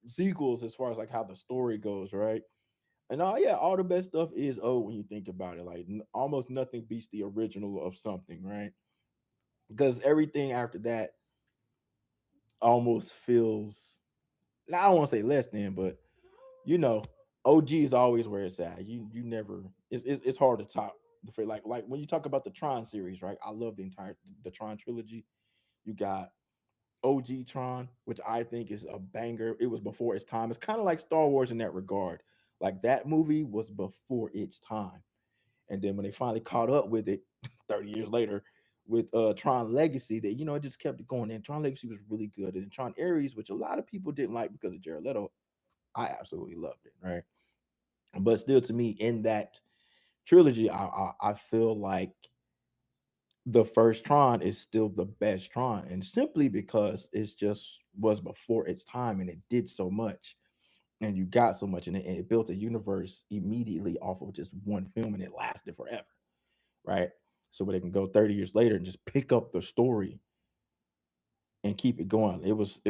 sequels as far as like how the story goes, right? And yeah, all the best stuff is old when you think about it. Like almost nothing beats the original of something, right? Because everything after that almost feels. Now I don't want to say less than, but you know, OG is always where it's at. You never. It's hard to top the like when you talk about the Tron series, right? I love the Tron trilogy. You got OG Tron, which I think is a banger. It was before its time. It's kind of like Star Wars in that regard. Like that movie was before its time. And then when they finally caught up with it 30 years later with Tron Legacy, that it just kept it going. And Tron Legacy was really good. And Tron Ares, which a lot of people didn't like because of Jared Leto, I absolutely loved it, right? But still, to me, in that trilogy, I feel like the first Tron is still the best Tron, and simply because it's just was before its time and it did so much, and you got so much in it, and it built a universe immediately off of just one film, and it lasted forever, right? So where they can go 30 years later and just pick up the story and keep it going. It was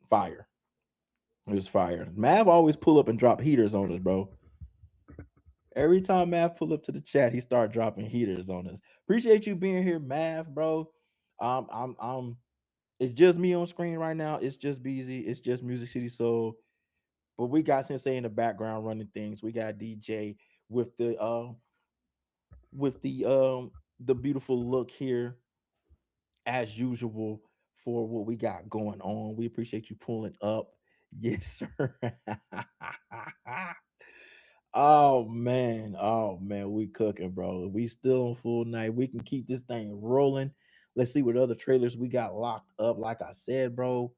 fire. It was fire. Mav always pull up and drop heaters on us, bro. Every time Mav pull up to the chat, he start dropping heaters on us. Appreciate you being here, Mav, bro. I'm. It's just me on screen right now. It's just BZ. It's just Music City Soul. But we got Sensei in the background running things. We got DJ with the beautiful look here as usual for what we got going on. We appreciate you pulling up. Yes, sir. Oh man, we cooking, bro. We still on full night. We can keep this thing rolling. Let's see what other trailers we got locked up. Like I said, bro,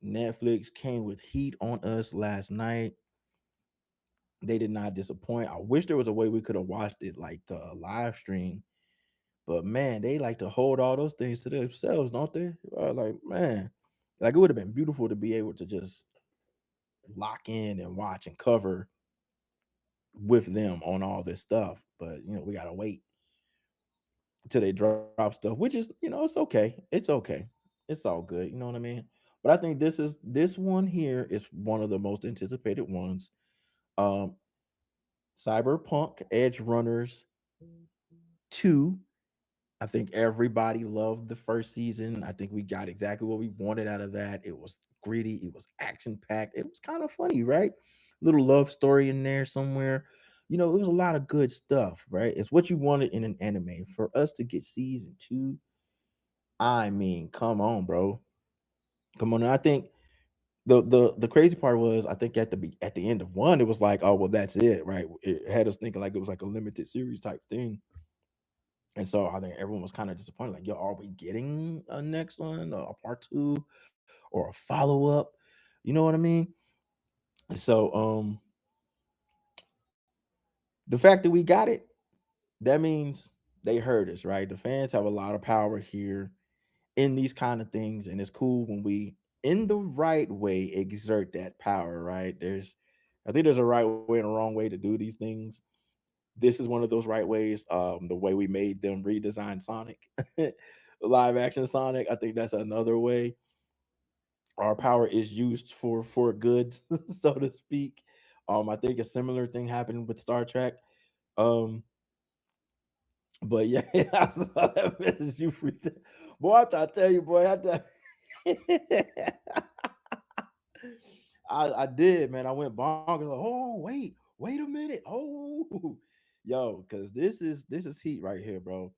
Netflix came with heat on us last night. They did not disappoint. I wish there was a way we could have watched it like live stream, but man, they like to hold all those things to themselves, don't they? Like man, like it would have been beautiful to be able to just lock in and watch and cover with them on all this stuff. But we gotta wait until they drop stuff, which is it's okay. It's okay. It's all good. You know what I mean? But I think this one here is one of the most anticipated ones. Um, Cyberpunk Edge Runners 2. I think everybody loved the first season. I think we got exactly what we wanted out of that. It was gritty, it was action packed, it was kind of funny, right? Little love story in there somewhere. It was a lot of good stuff, right? It's what you wanted in an anime. For us to get season 2, I mean, come on, bro. Come on. And I think the crazy part was I think at the end of one, it was like, oh well, that's it, right? It had us thinking like it was like a limited series type thing. And so I think everyone was kind of disappointed. Like, yo, are we getting a next one, a part two, or a follow up? You know what I mean? So the fact that we got it, that means they heard us, right? The fans have a lot of power here in these kind of things, and it's cool when we, in the right way, exert that power, right? I think there's a right way and a wrong way to do these things. This is one of those right ways. The way we made them redesign Sonic, live action Sonic. I think that's another way our power is used for good, so to speak. I think a similar thing happened with Star Trek. Um, but yeah, I saw that message you free. Boy, I'm trying to tell you, boy. I did, man. I went bonkers. Like, oh, wait a minute. Oh, yo, because this is heat right here, bro.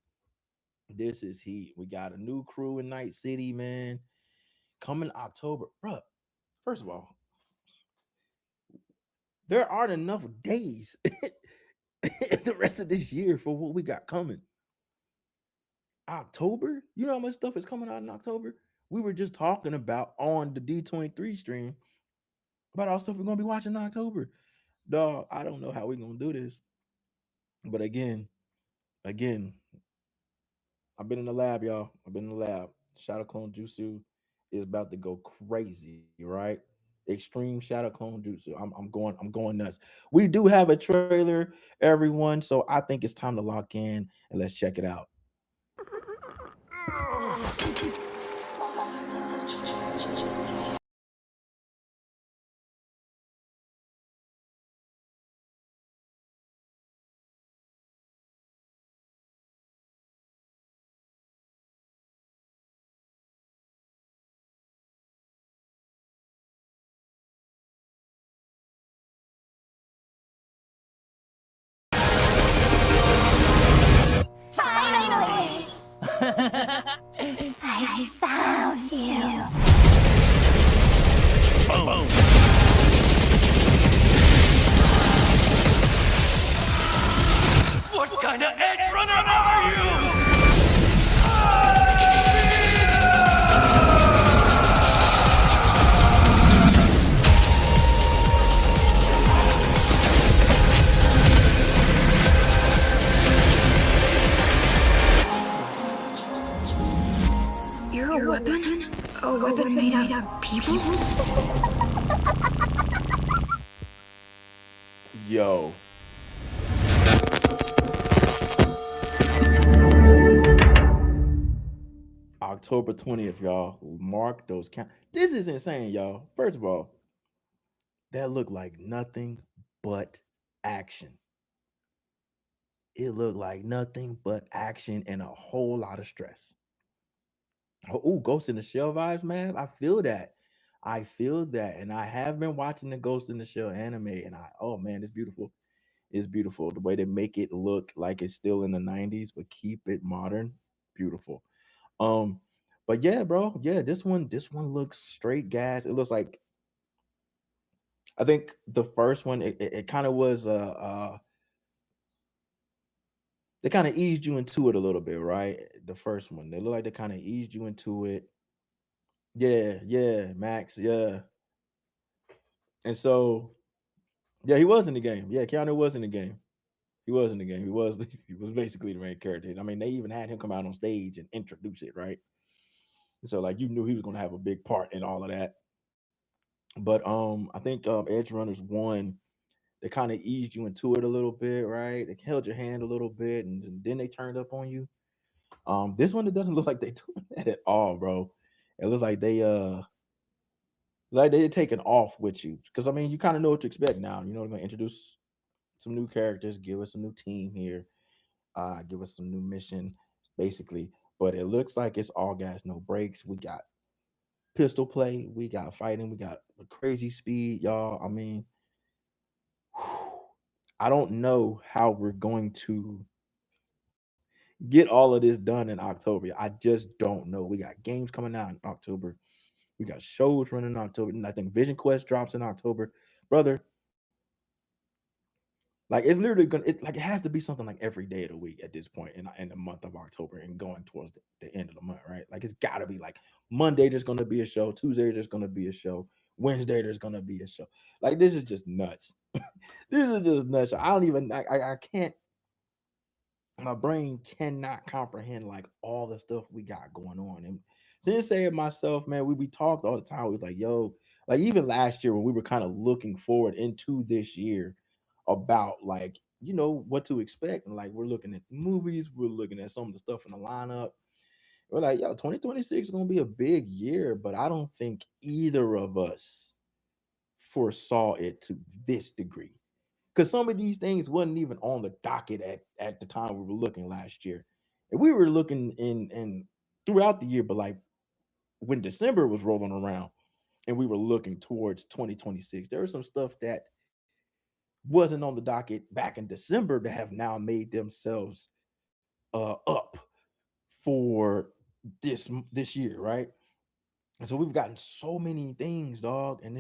This is heat. We got a new crew in Night City, man. Coming October, bro. First of all, there aren't enough days the rest of this year for what we got coming. October, you know how much stuff is coming out in October? We were just talking about on the D23 stream about all stuff we're gonna be watching in October. Dog, I don't know how we're gonna do this. But again, I've been in the lab, y'all. I've been in the lab. Shadow Clone Jutsu is about to go crazy, right? Extreme Shadow Clone Jutsu. I'm going nuts. We do have a trailer, everyone. So I think it's time to lock in and let's check it out. Finally! I found you. What kind of edge runner are you? You're a weapon? A weapon made out of people? Yo. October 20th, y'all. Mark those count. This is insane, y'all. First of all, that looked like nothing but action. It looked like nothing but action and a whole lot of stress. Oh, Ghost in the Shell vibes, man. I feel that. I feel that. And I have been watching the Ghost in the Shell anime, and oh man, it's beautiful. It's beautiful. The way they make it look like it's still in the 90s, but keep it modern. Beautiful. Um, but yeah, bro. Yeah, this one looks straight gas. It looks like I think the first one, it kind of was they kind of eased you into it a little bit, right? The first one. They look like they kind of eased you into it. Yeah, yeah, Max, yeah. And so, yeah, he was in the game. Yeah, Keanu was in the game. He was in the game. He was he was basically the main character. I mean, they even had him come out on stage and introduce it, right? So like you knew he was gonna have a big part in all of that. But I think Edge Runners one, they kind of eased you into it a little bit, right? They held your hand a little bit, and then they turned up on you. This one it doesn't look like they doing that at all, bro. It looks like they're taking off with you. Because I mean, you kind of know what to expect now. You know, they're gonna introduce some new characters, give us a new team here, give us some new mission, basically. But it looks like it's all gas, no breaks. We got pistol play, we got fighting, we got crazy speed, y'all. I mean, I don't know how we're going to get all of this done in October. I just don't know. We got games coming out in October. We got shows running in October. And I think Vision Quest drops in October. Brother, like it's literally gonna it like it has to be something like every day of the week at this point in the month of October and going towards the end of the month, right? Like it's gotta be like Monday there's gonna be a show, Tuesday there's gonna be a show, Wednesday there's gonna be a show. Like this is just nuts. This is just nuts. I don't even I can't my brain cannot comprehend like all the stuff we got going on. And since saying myself, man, we talked all the time. We was like, yo, like even last year when we were kind of looking forward into this year about like, you know, what to expect. And like we're looking at movies, we're looking at some of the stuff in the lineup. We're like, yo, 2026 is gonna be a big year, but I don't think either of us foresaw it to this degree because some of these things wasn't even on the docket at the time we were looking last year, and we were looking in throughout the year. But like when December was rolling around and we were looking towards 2026, there was some stuff that wasn't on the docket back in December that have now made themselves up for this year, right? And so we've gotten so many things, dog, and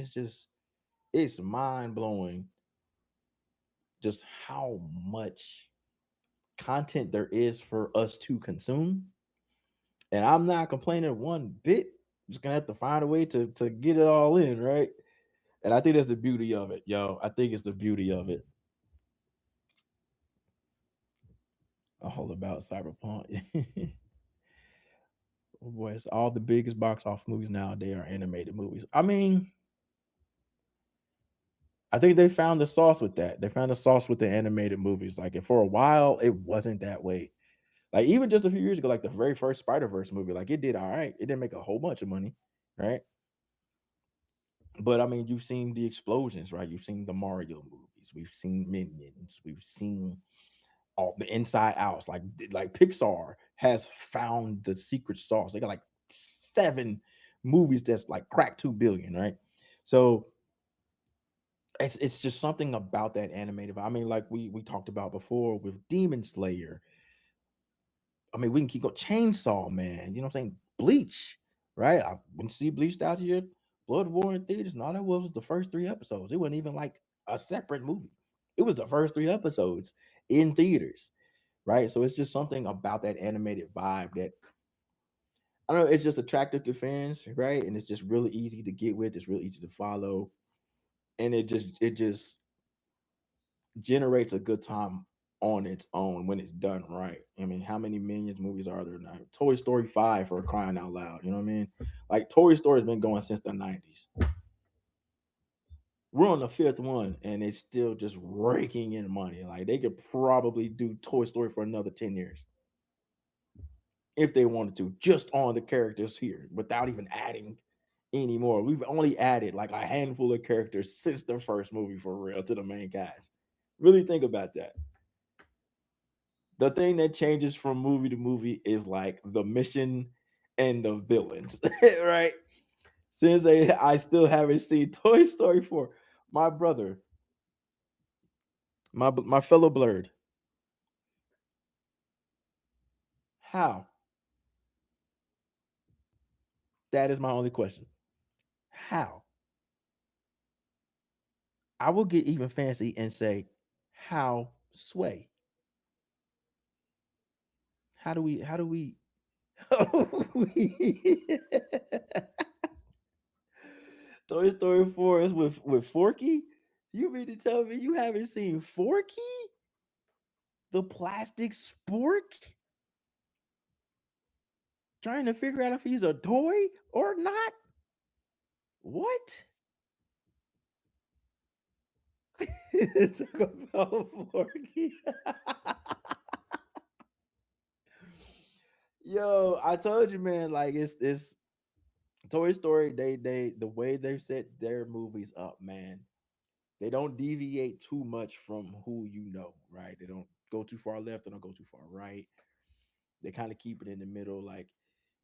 it's mind blowing just how much content there is for us to consume. And I'm not complaining one bit. Just gonna have to find a way to get it all in, right? And I think that's the beauty of it, yo. I think it's the beauty of it. All about Cyberpunk. Boy, it's all the biggest box office movies nowadays are animated movies. I mean, I think they found the sauce with that. They found the sauce with the animated movies. Like, for a while, it wasn't that way. Like, even just a few years ago, like the very first Spider Verse movie, like it did all right. It didn't make a whole bunch of money, right? But I mean, you've seen the explosions, right? You've seen the Mario movies. We've seen Minions. We've seen all the Inside Outs. Like Pixar has found the secret sauce. They got like 7 movies that's like cracked 2 billion, right? So it's just something about that animated. I mean, like we talked about before with Demon Slayer. I mean, we can keep going. Chainsaw Man, you know what I'm saying? Bleach, right? I went to see Bleach out here, Blood War in theaters, and all that was the first 3 episodes. It wasn't even like a separate movie. It was the first 3 episodes in theaters, right? So it's just something about that animated vibe that I don't know. It's just attractive to fans, right? And it's just really easy to get with. It's really easy to follow, and it just generates a good time on its own when it's done right. I mean, how many Minions movies are there now? Toy Story 5 for crying out loud. You know what I mean? Like Toy Story has been going since the 90s. We're on the 5th one and it's still just raking in money. Like they could probably do Toy Story for another 10 years if they wanted to, just on the characters here without even adding any more. We've only added like a handful of characters since the first movie for real to the main cast. Really think about that. The thing that changes from movie to movie is like the mission and the villains, right? Since I still haven't seen Toy Story 4, my brother, my fellow blurred, how? That is my only question. How? I will get even fancy and say, how sway? How do we Toy Story 4 is with Forky? You mean to tell me you haven't seen Forky? The plastic spork? Trying to figure out if he's a toy or not? What? Talk about Forky. Yo, I told you, man, like it's Toy Story, they the way they set their movies up, man. They don't deviate too much from who you know, right? They don't go too far left, they don't go too far right. They kind of keep it in the middle. Like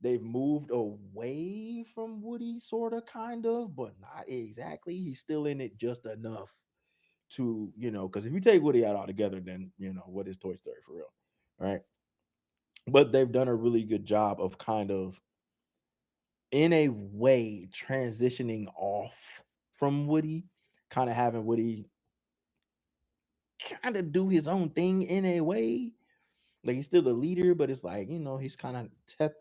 they've moved away from Woody, sort of, kind of, but not exactly. He's still in it just enough to, because if you take Woody out altogether, then what is Toy Story for real, right? But they've done a really good job of kind of, in a way, transitioning off from Woody, kind of having Woody kind of do his own thing in a way. Like he's still the leader, but it's like he's kind of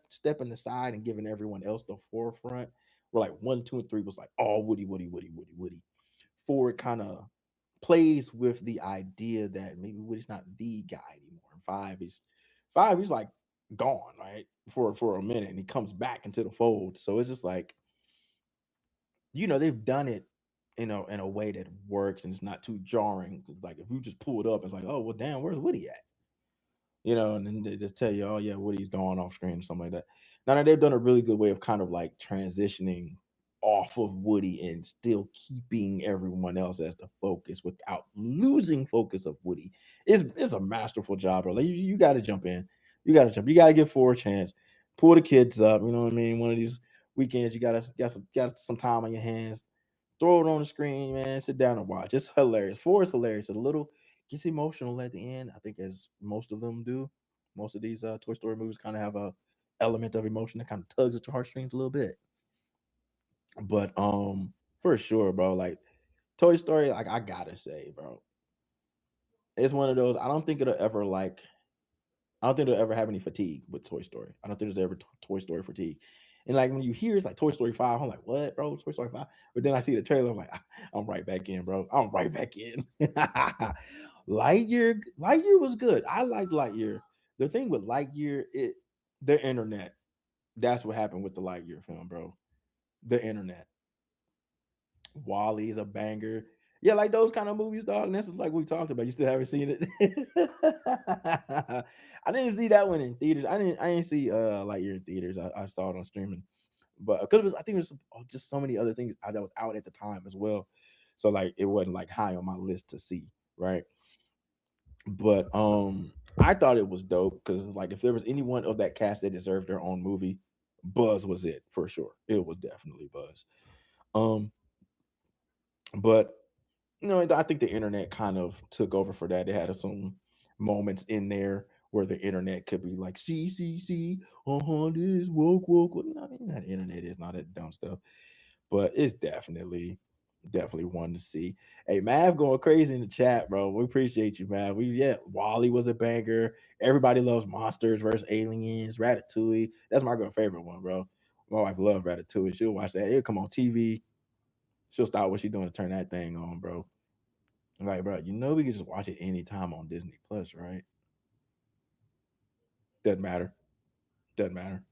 stepping aside and giving everyone else the forefront. Where like 1, 2, and 3 was like all Woody, Woody, Woody, Woody, Woody. 4 kind of plays with the idea that maybe Woody's not the guy anymore. And five, he's like gone, right? For a minute, and he comes back into the fold. So it's just like, they've done it in a way that works and it's not too jarring. Like if you just pull it up, it's like, oh well, damn, where's Woody at? And then they just tell you, oh yeah, Woody's gone off screen or something like that. Now they've done a really good way of kind of like transitioning off of Woody and still keeping everyone else as the focus without losing focus of Woody. It's a masterful job, bro. Like you got to jump in. You got to jump. You got to give 4 a chance. Pull the kids up. You know what I mean? One of these weekends, you got some time on your hands. Throw it on the screen, man. Sit down and watch. It's hilarious. 4 is hilarious. A little gets emotional at the end. I think as most of them do. Most of these Toy Story movies kind of have a element of emotion that kind of tugs at your heartstrings a little bit. But for sure, bro. Like Toy Story, like I gotta say, bro. It's one of those. I don't think it'll ever like. I don't think it'll ever have any fatigue with Toy Story. I don't think there's ever Toy Story fatigue. And like when you hear it's like Toy Story 5, I'm like, what, bro? Toy Story 5. But then I see the trailer, I'm like, I'm right back in, bro. I'm right back in. Lightyear was good. I liked Lightyear. The thing with Lightyear, the internet. That's what happened with the Lightyear film, bro. The internet. Wally is a banger. Yeah, like those kind of movies, dog. And that's like we talked about. You still haven't seen it. I didn't see that one in theaters. I didn't see Lightyear in theaters. I saw it on streaming. But because it was, I think it was just so many other things that was out at the time as well. So like it wasn't like high on my list to see, right? But I thought it was dope because like if there was anyone of that cast that deserved their own movie, Buzz was it for sure. It was definitely Buzz. Um, but I think the internet kind of took over for that. They had some moments in there where the internet could be like, see, this woke. Well, I mean, that internet is not that dumb stuff, but it's definitely one to see. Hey, Mav going crazy in the chat, bro. We appreciate you, Mav. Wally was a banger. Everybody loves Monsters versus Aliens, Ratatouille. That's my girl favorite one, bro. My wife loves Ratatouille. She'll watch that. It'll come on TV. She'll stop what she's doing to turn that thing on, bro. Like, bro, we can just watch it anytime on Disney Plus, right? Doesn't matter. Doesn't matter.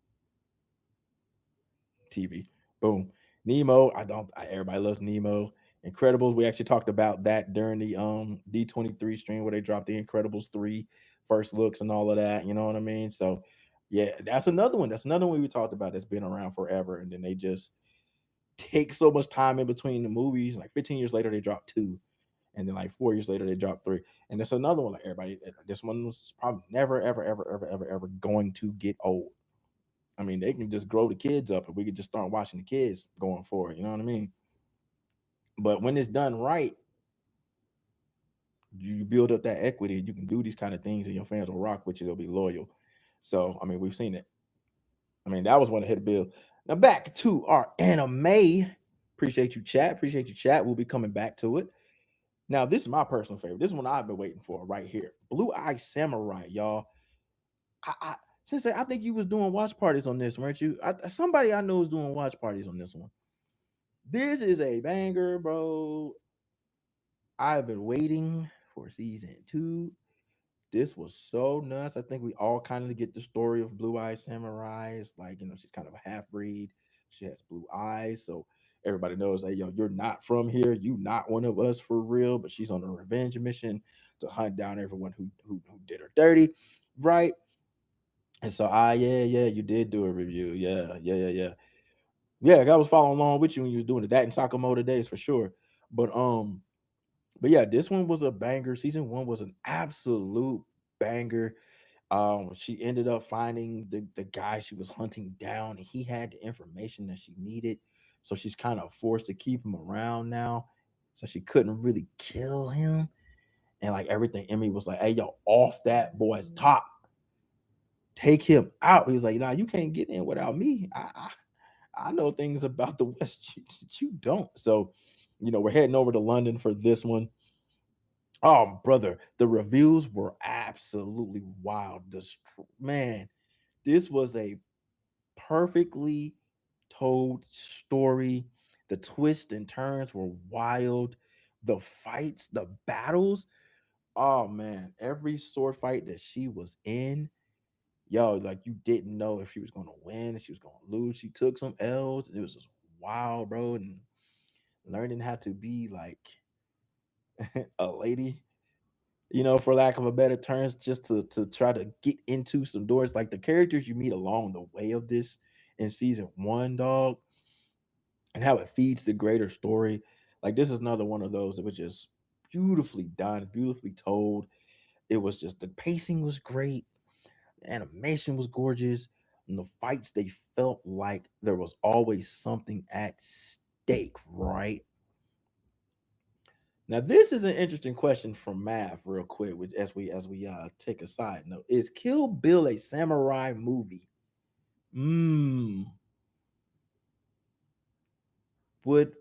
TV. Boom. Nemo. Everybody loves Nemo. Incredibles. We actually talked about that during the D23 stream where they dropped the Incredibles 3 first looks and all of that. You know what I mean? So yeah, that's another one. That's another one we talked about that's been around forever. And then they just take so much time in between the movies. Like 15 years later, they dropped two. And then like 4 years later, they dropped three. And that's another one. Like everybody, this one was probably never, ever, ever, ever, ever, ever going to get old. I mean, they can just grow the kids up, and we could just start watching the kids going forward. You know what I mean? But when it's done right, you build up that equity. You can do these kind of things, and your fans will rock with you. They'll be loyal. So, I mean, we've seen it. I mean, that was one that hit a bill. Now back to our anime. Appreciate you, chat. Appreciate you, chat. We'll be coming back to it. Now, this is my personal favorite. This is one I've been waiting for right here. Blue Eye Samurai, y'all. I since I think you was doing watch parties on this, weren't you? Somebody I know is doing watch parties on this one. This is a banger, bro. I've been waiting for season 2. This was so nuts. I think we all kind of get the story of Blue Eye Samurai. It's like, she's kind of a half breed. She has blue eyes. So everybody knows that, you're not from here. You not one of us for real. But she's on a revenge mission to hunt down everyone who did her dirty. Right. And so, yeah, you did do a review. Yeah. Yeah, I was following along with you when you was doing it. That and Sakamoto days for sure. But yeah, this one was a banger. Season 1 was an absolute banger. She ended up finding the guy she was hunting down, and he had the information that she needed. So she's kind of forced to keep him around now. So she couldn't really kill him. And like everything, Emmy was like, hey, yo, off that boy's top. Take him out. He was like, nah, you can't get in without me. I know things about the West you don't. So, we're heading over to London for this one. Oh, brother, the reviews were absolutely wild. Man, this was a perfectly told story. The twists and turns were wild. The fights, the battles. Oh man, every sword fight that she was in, like you didn't know if she was gonna win, if she was gonna lose. She took some L's. It was just wild, bro. And learning how to be like a lady, for lack of a better terms, just to try to get into some doors. Like the characters you meet along the way of this in season 1, dog, and how it feeds the greater story. Like this is another one of those that was just beautifully done, beautifully told. It was just the pacing was great, the animation was gorgeous, and the fights they felt like there was always something at stake, right? Now, this is an interesting question from Mav, real quick, which as we take a side note. Is Kill Bill a samurai movie? Hmm. Would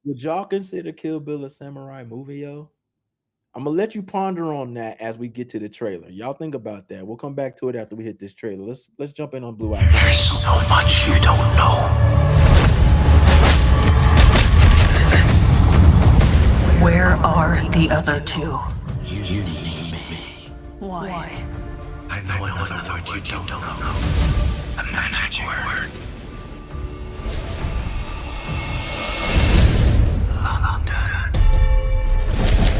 would y'all consider Kill Bill a samurai movie, yo? I'm gonna let you ponder on that as we get to the trailer. Y'all think about that. We'll come back to it after we hit this trailer. Let's jump in on Blue Eye There's Samurai. so much you don't know. Where are the other two? You need me. Why? I know another word you don't know. A magic word. London.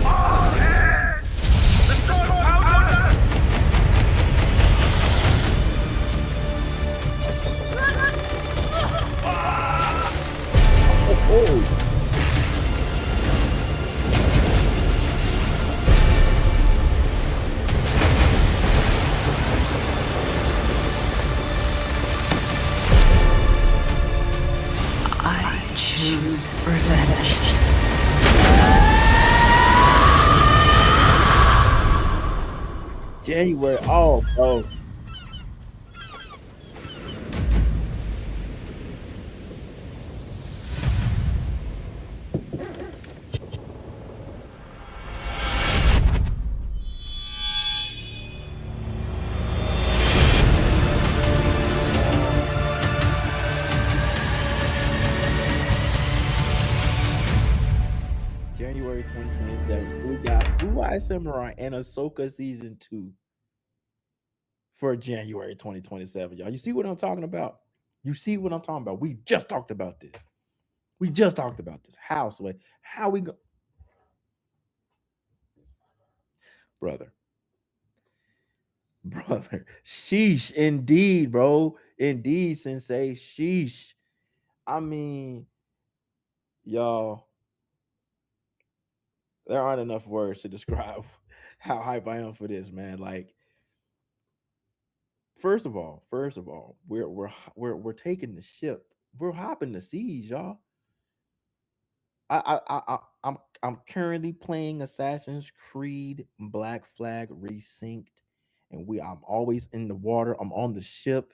All hands! The storm found us! Oh, I choose revenge. January. Oh, bro. January 2027. So we got Blue Eye Samurai and Ahsoka season 2 for January 2027. Y'all, you see what I'm talking about? You see what I'm talking about? We just talked about this. We just talked about this. How, Sway? How we go, brother? Brother, sheesh, indeed, bro. Indeed, sensei, sheesh. I mean, y'all, there aren't enough words to describe how hype I am for this, man. Like, first of all, we're taking the ship. We're hopping the seas, y'all. I'm currently playing Assassin's Creed Black Flag Resynced, and I'm always in the water. I'm on the ship.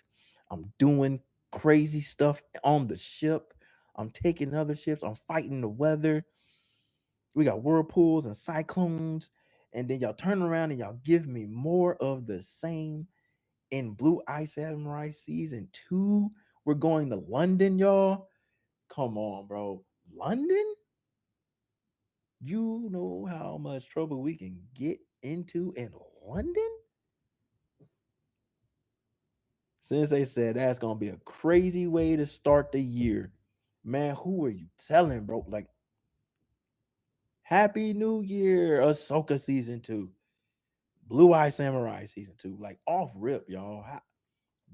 I'm doing crazy stuff on the ship. I'm taking other ships. I'm fighting the weather. We got whirlpools and cyclones, and then y'all turn around and y'all give me more of the same in Blue Eye Samurai season 2. We're going to London, y'all. Come on, bro. London? You know how much trouble we can get into in London? Since they said that's gonna be a crazy way to start the year, man, who are you telling, bro? Like, Happy New Year, Ahsoka season 2, Blue Eye Samurai season 2, like off rip, y'all.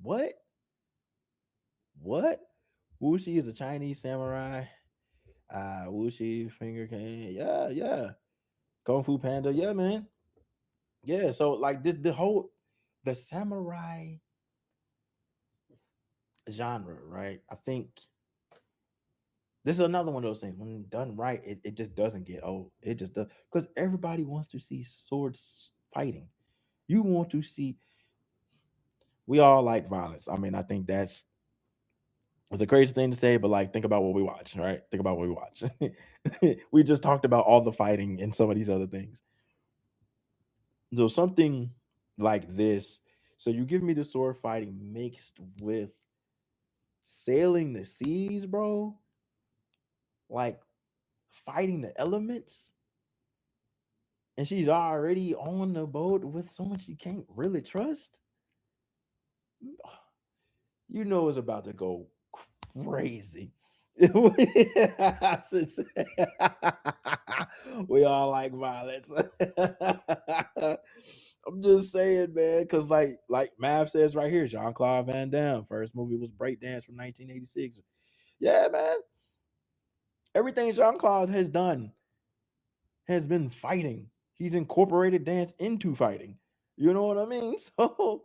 What? What? Wuxi is a Chinese samurai. Wuxi finger cane. Yeah, yeah. Kung Fu Panda. Yeah, man. Yeah. So like this, the samurai genre, right? I think this is another one of those things. When done right, it just doesn't get old. It just does, because everybody wants to see swords fighting. You want to see. We all like violence. I mean, I think that's it's a crazy thing to say, but like, think about what we watch, right? Think about what we watch. We just talked about all the fighting and some of these other things. So something like this. So you give me the sword fighting mixed with sailing the seas, bro. Like fighting the elements, and she's already on the boat with someone she can't really trust. You know it's about to go crazy. We all like violence. I'm just saying, man, because like Mav says right here, Jean Claude Van Damme first movie was Breakdance from 1986. Yeah, man. Everything Jean Claude has done has been fighting. He's incorporated dance into fighting. You know what I mean? So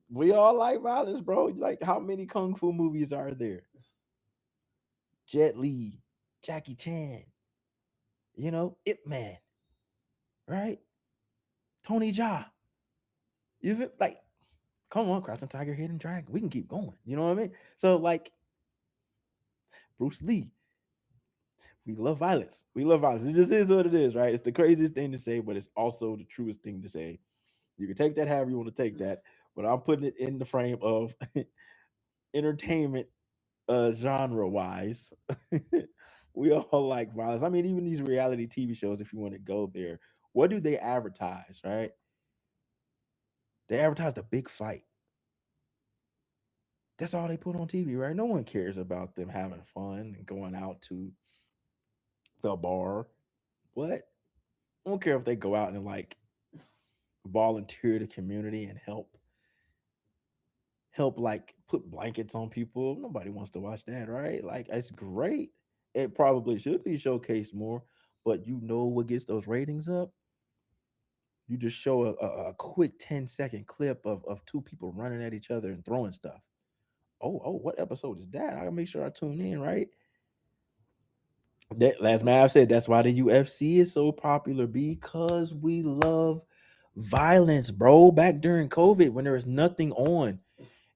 we all like violence, bro. Like, how many kung fu movies are there? Jet Li, Jackie Chan, Ip Man, right? Tony Jaa. You feel like, come on, Crouching Tiger, Hidden Dragon. We can keep going. You know what I mean? So like Bruce Lee. We love violence. We love violence. It just is what it is, right? It's the craziest thing to say, but it's also the truest thing to say. You can take that however you want to take that, but I'm putting it in the frame of entertainment genre wise. We all like violence. I mean, even these reality TV shows, if you want to go there, what do they advertise, right? They advertise the big fight. That's all they put on TV, right? No one cares about them having fun and going out to the bar. What? I don't care if they go out and like volunteer the community and help like put blankets on people. Nobody wants to watch that, right? Like it's great. It probably should be showcased more, but you know what gets those ratings up? You just show a quick 10-second clip of two people running at each other and throwing stuff. Oh, what episode is that? I gotta make sure I tune in, right? That last man I've said that's why the UFC is so popular because we love violence, bro. Back during COVID when there was nothing on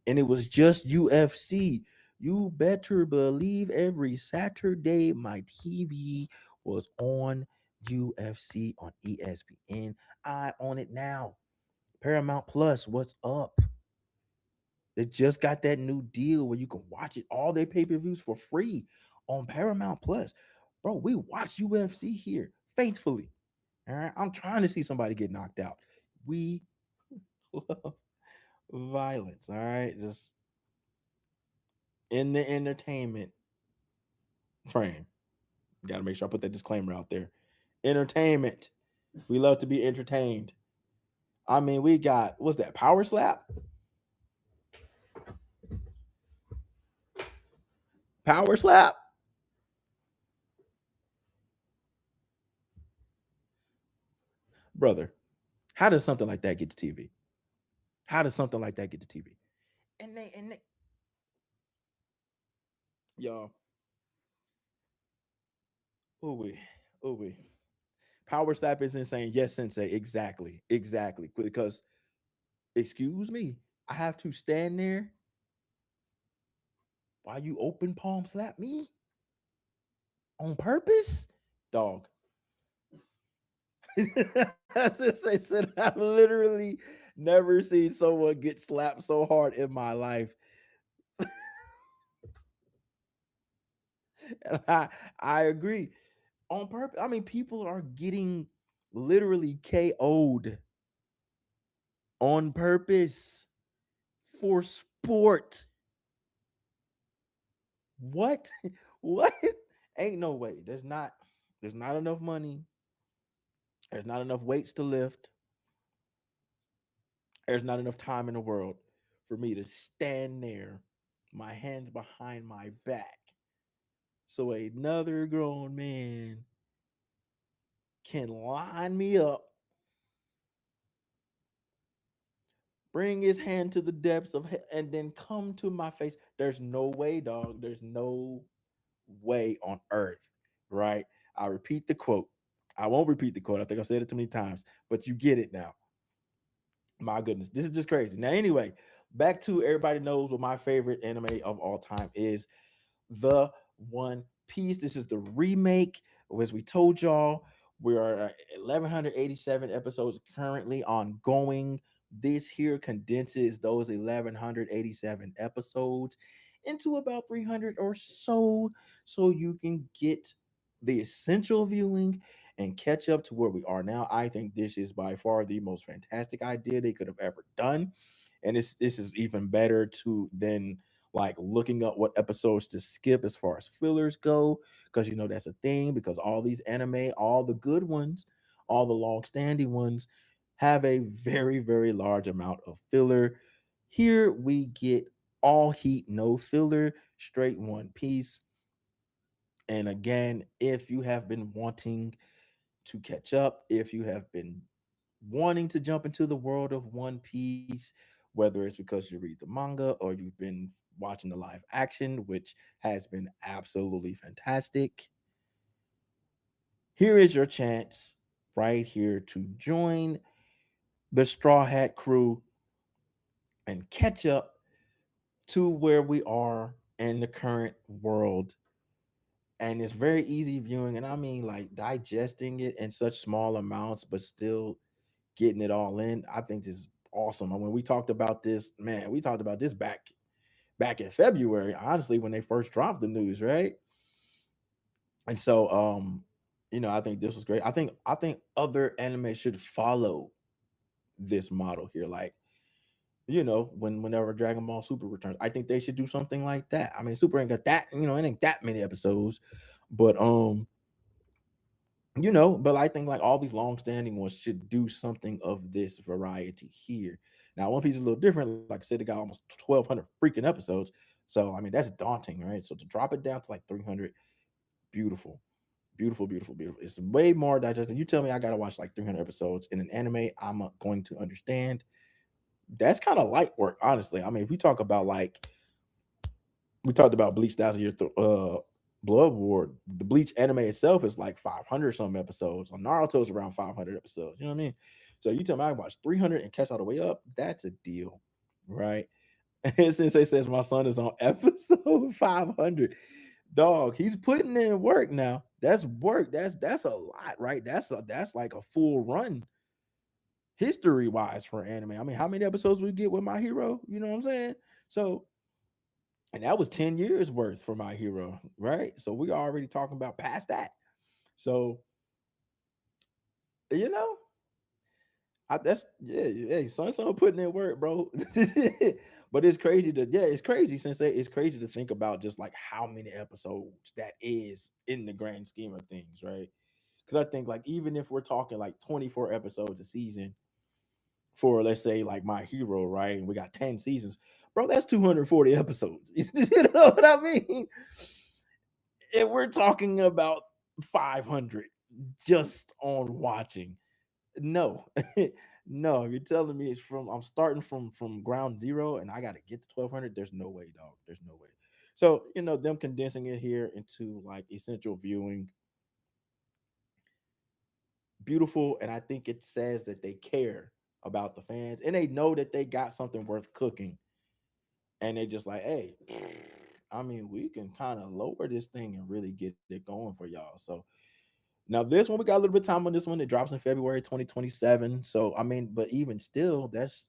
and it was just UFC. You better believe every Saturday my TV was on UFC on ESPN. I own it now. Paramount Plus, what's up? They just got that new deal where you can watch it all their pay-per-views for free on Paramount Plus. Bro, we watch UFC here faithfully. All right. I'm trying to see somebody get knocked out. We love violence. All right. Just in the entertainment frame. Got to make sure I put that disclaimer out there. Entertainment. We love to be entertained. I mean, we got what's that? Power slap? Power slap? Brother, how does something like that get to TV? How does something like that get to TV? And they y'all, oh we, oh we. Power slap is insane. Yes, sensei. Exactly. Exactly. Because excuse me, I have to stand there while you open palm slap me on purpose? Dog. Sensei said I literally never seen someone get slapped so hard in my life. And I agree. On purpose. I mean, people are getting literally KO'd on purpose for sport. What? What? Ain't no way. There's not enough money. There's not enough weights to lift. There's not enough time in the world for me to stand there, my hands behind my back, so another grown man can line me up, bring his hand to the depths of and then come to my face. There's no way, dog. There's no way on earth, right? I repeat the quote. I won't repeat the quote. I think I've said it too many times, but you get it now. My goodness, this is just crazy. Now, anyway, back to everybody knows what my favorite anime of all time is, the One Piece. This is the remake. As we told y'all, we are at 1187 episodes currently ongoing. This here condenses those 1187 episodes into about 300 or so you can get the essential viewing and catch up to where we are now. I think this is by far the most fantastic idea they could have ever done. And this is even better to than like looking up what episodes to skip as far as fillers go, because you know that's a thing, because all these anime, all the good ones, all the long-standing ones have a very, very large amount of filler. Here we get all heat, no filler, straight One Piece. And again, if you have been wanting to catch up, if you have been wanting to jump into the world of One Piece, whether it's because you read the manga or you've been watching the live action, which has been absolutely fantastic, here is your chance right here to join the Straw Hat crew and catch up to where we are in the current world and it's very easy viewing. And I mean, like digesting it in such small amounts, but still getting it all in. I think this is awesome. And when we talked about this, man, we talked about this back in February, honestly, when they first dropped the news, right? And so, I think this was great. I think other anime should follow this model here. Like, whenever Dragon Ball Super returns, I think they should do something like that. I mean, Super ain't got that, it ain't that many episodes, but but I think like all these long-standing ones should do something of this variety here. Now, One Piece is a little different. Like I said, they got almost 1,200 freaking episodes. So I mean, that's daunting, right? So to drop it down to like 300, beautiful, beautiful, beautiful, beautiful. It's way more digestible. You tell me I gotta watch like 300 episodes in an anime, I'm going to understand. That's kind of light work, honestly. I mean, if we talk about like we talked about Bleach Thousand Year Blood War. The Bleach anime itself is like 500 some episodes. On Naruto's around 500 episodes. You know what I mean? So you tell me I watch 300 and catch all the way up. That's a deal, right? And Sensei says my son is on episode 500. Dog, he's putting in work now. That's work. That's a lot, right? That's like a full run history wise for anime. I mean, how many episodes we get with My Hero? You know what I'm saying? So and that was 10 years worth for My Hero, right? So we already talking about past that. So, you know, that's yeah, son putting in work, bro. But it's crazy it's crazy since it's crazy to think about just like how many episodes that is in the grand scheme of things, right? Because I think like even if we're talking like 24 episodes a season for let's say like My Hero, right? And we got 10 seasons, bro, that's 240 episodes. You know what I mean? If we're talking about 500 just on watching, no, no, you're telling me it's from I'm starting from ground zero and I got to get to 1200. There's no way, dog. There's no way. So them condensing it here into like essential viewing, beautiful, and I think it says that they care about the fans and they know that they got something worth cooking, and they just like, hey, I mean, we can kind of lower this thing and really get it going for y'all. So now this one we got a little bit of time on this one. It drops in February 2027. So I mean, but even still, that's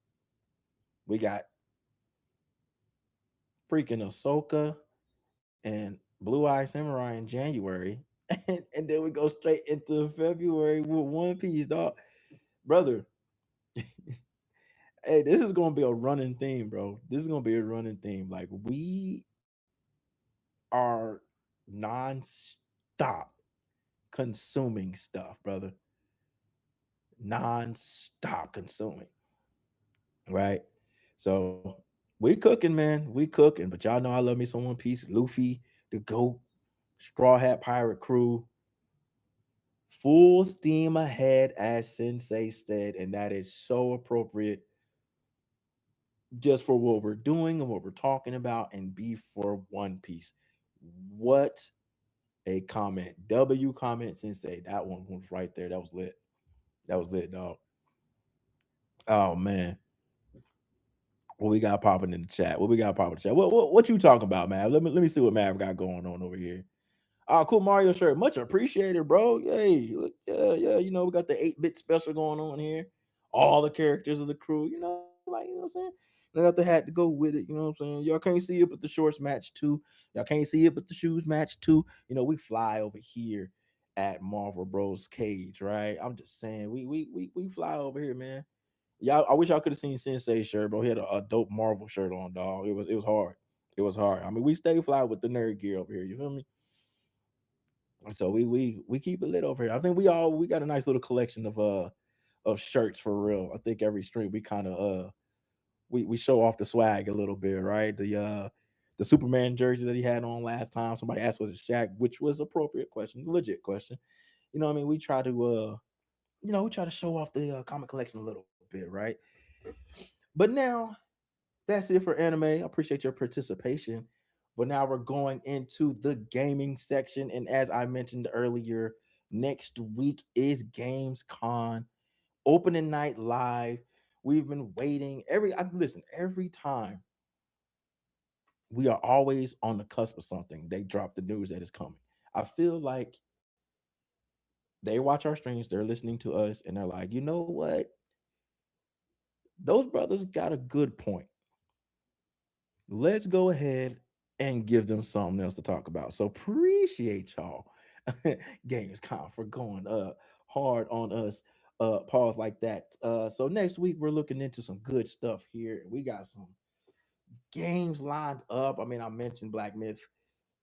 we got freaking Ahsoka and Blue Eye Samurai in January, and then we go straight into February with One Piece, dog, brother. Hey, this is gonna be a running theme, bro. This is gonna be a running theme. Like we are non-stop consuming stuff, brother. Non-stop consuming, right? So we cooking, man. We cooking, but y'all know I love me some One Piece. Luffy, the GOAT, Straw Hat Pirate Crew, full steam ahead, as Sensei said, and that is so appropriate just for what we're doing and what we're talking about, and be for One Piece. What a comment. W comment Sensei. That one was right there. That was lit. That was lit, dog. Oh man. What we got popping in the chat? What we got popping in the chat? What you talking about, man? Let me see what Mav got going on over here. Cool Mario shirt, much appreciated, bro. Yay, look, yeah. We got the 8-bit special going on here. All the characters of the crew, like what I'm saying. I got the hat to go with it. You know what I'm saying. Y'all can't see it, but the shorts match too. Y'all can't see it, but the shoes match too. We fly over here at Marvel Bros. Cage, right? I'm just saying, we fly over here, man. Y'all, I wish y'all could have seen Sensei shirt, bro. He had a dope Marvel shirt on, dog. It was hard. It was hard. I mean, we stay fly with the nerd gear over here. You feel me? So we keep it lit over here. I think we got a nice little collection of shirts for real. I think every stream we kind of we show off the swag a little bit, right? The Superman jersey that he had on last time. Somebody asked was it Shaq, which was appropriate question, legit question. What I mean? We try to we try to show off the comic collection a little bit, right? But now that's it for anime. I appreciate your participation. But now we're going into the gaming section. And as I mentioned earlier, next week is Gamescom opening night live. We've been waiting listen, every time we are always on the cusp of something. They drop the news that is coming. I feel like they watch our streams, they're listening to us, and they're like, you know what? Those brothers got a good point. Let's go ahead and give them something else to talk about. So appreciate y'all, Gamescom, for going hard on us. Pause like that. So next week we're looking into some good stuff here. We got some games lined up. I mean, I mentioned Black Myth,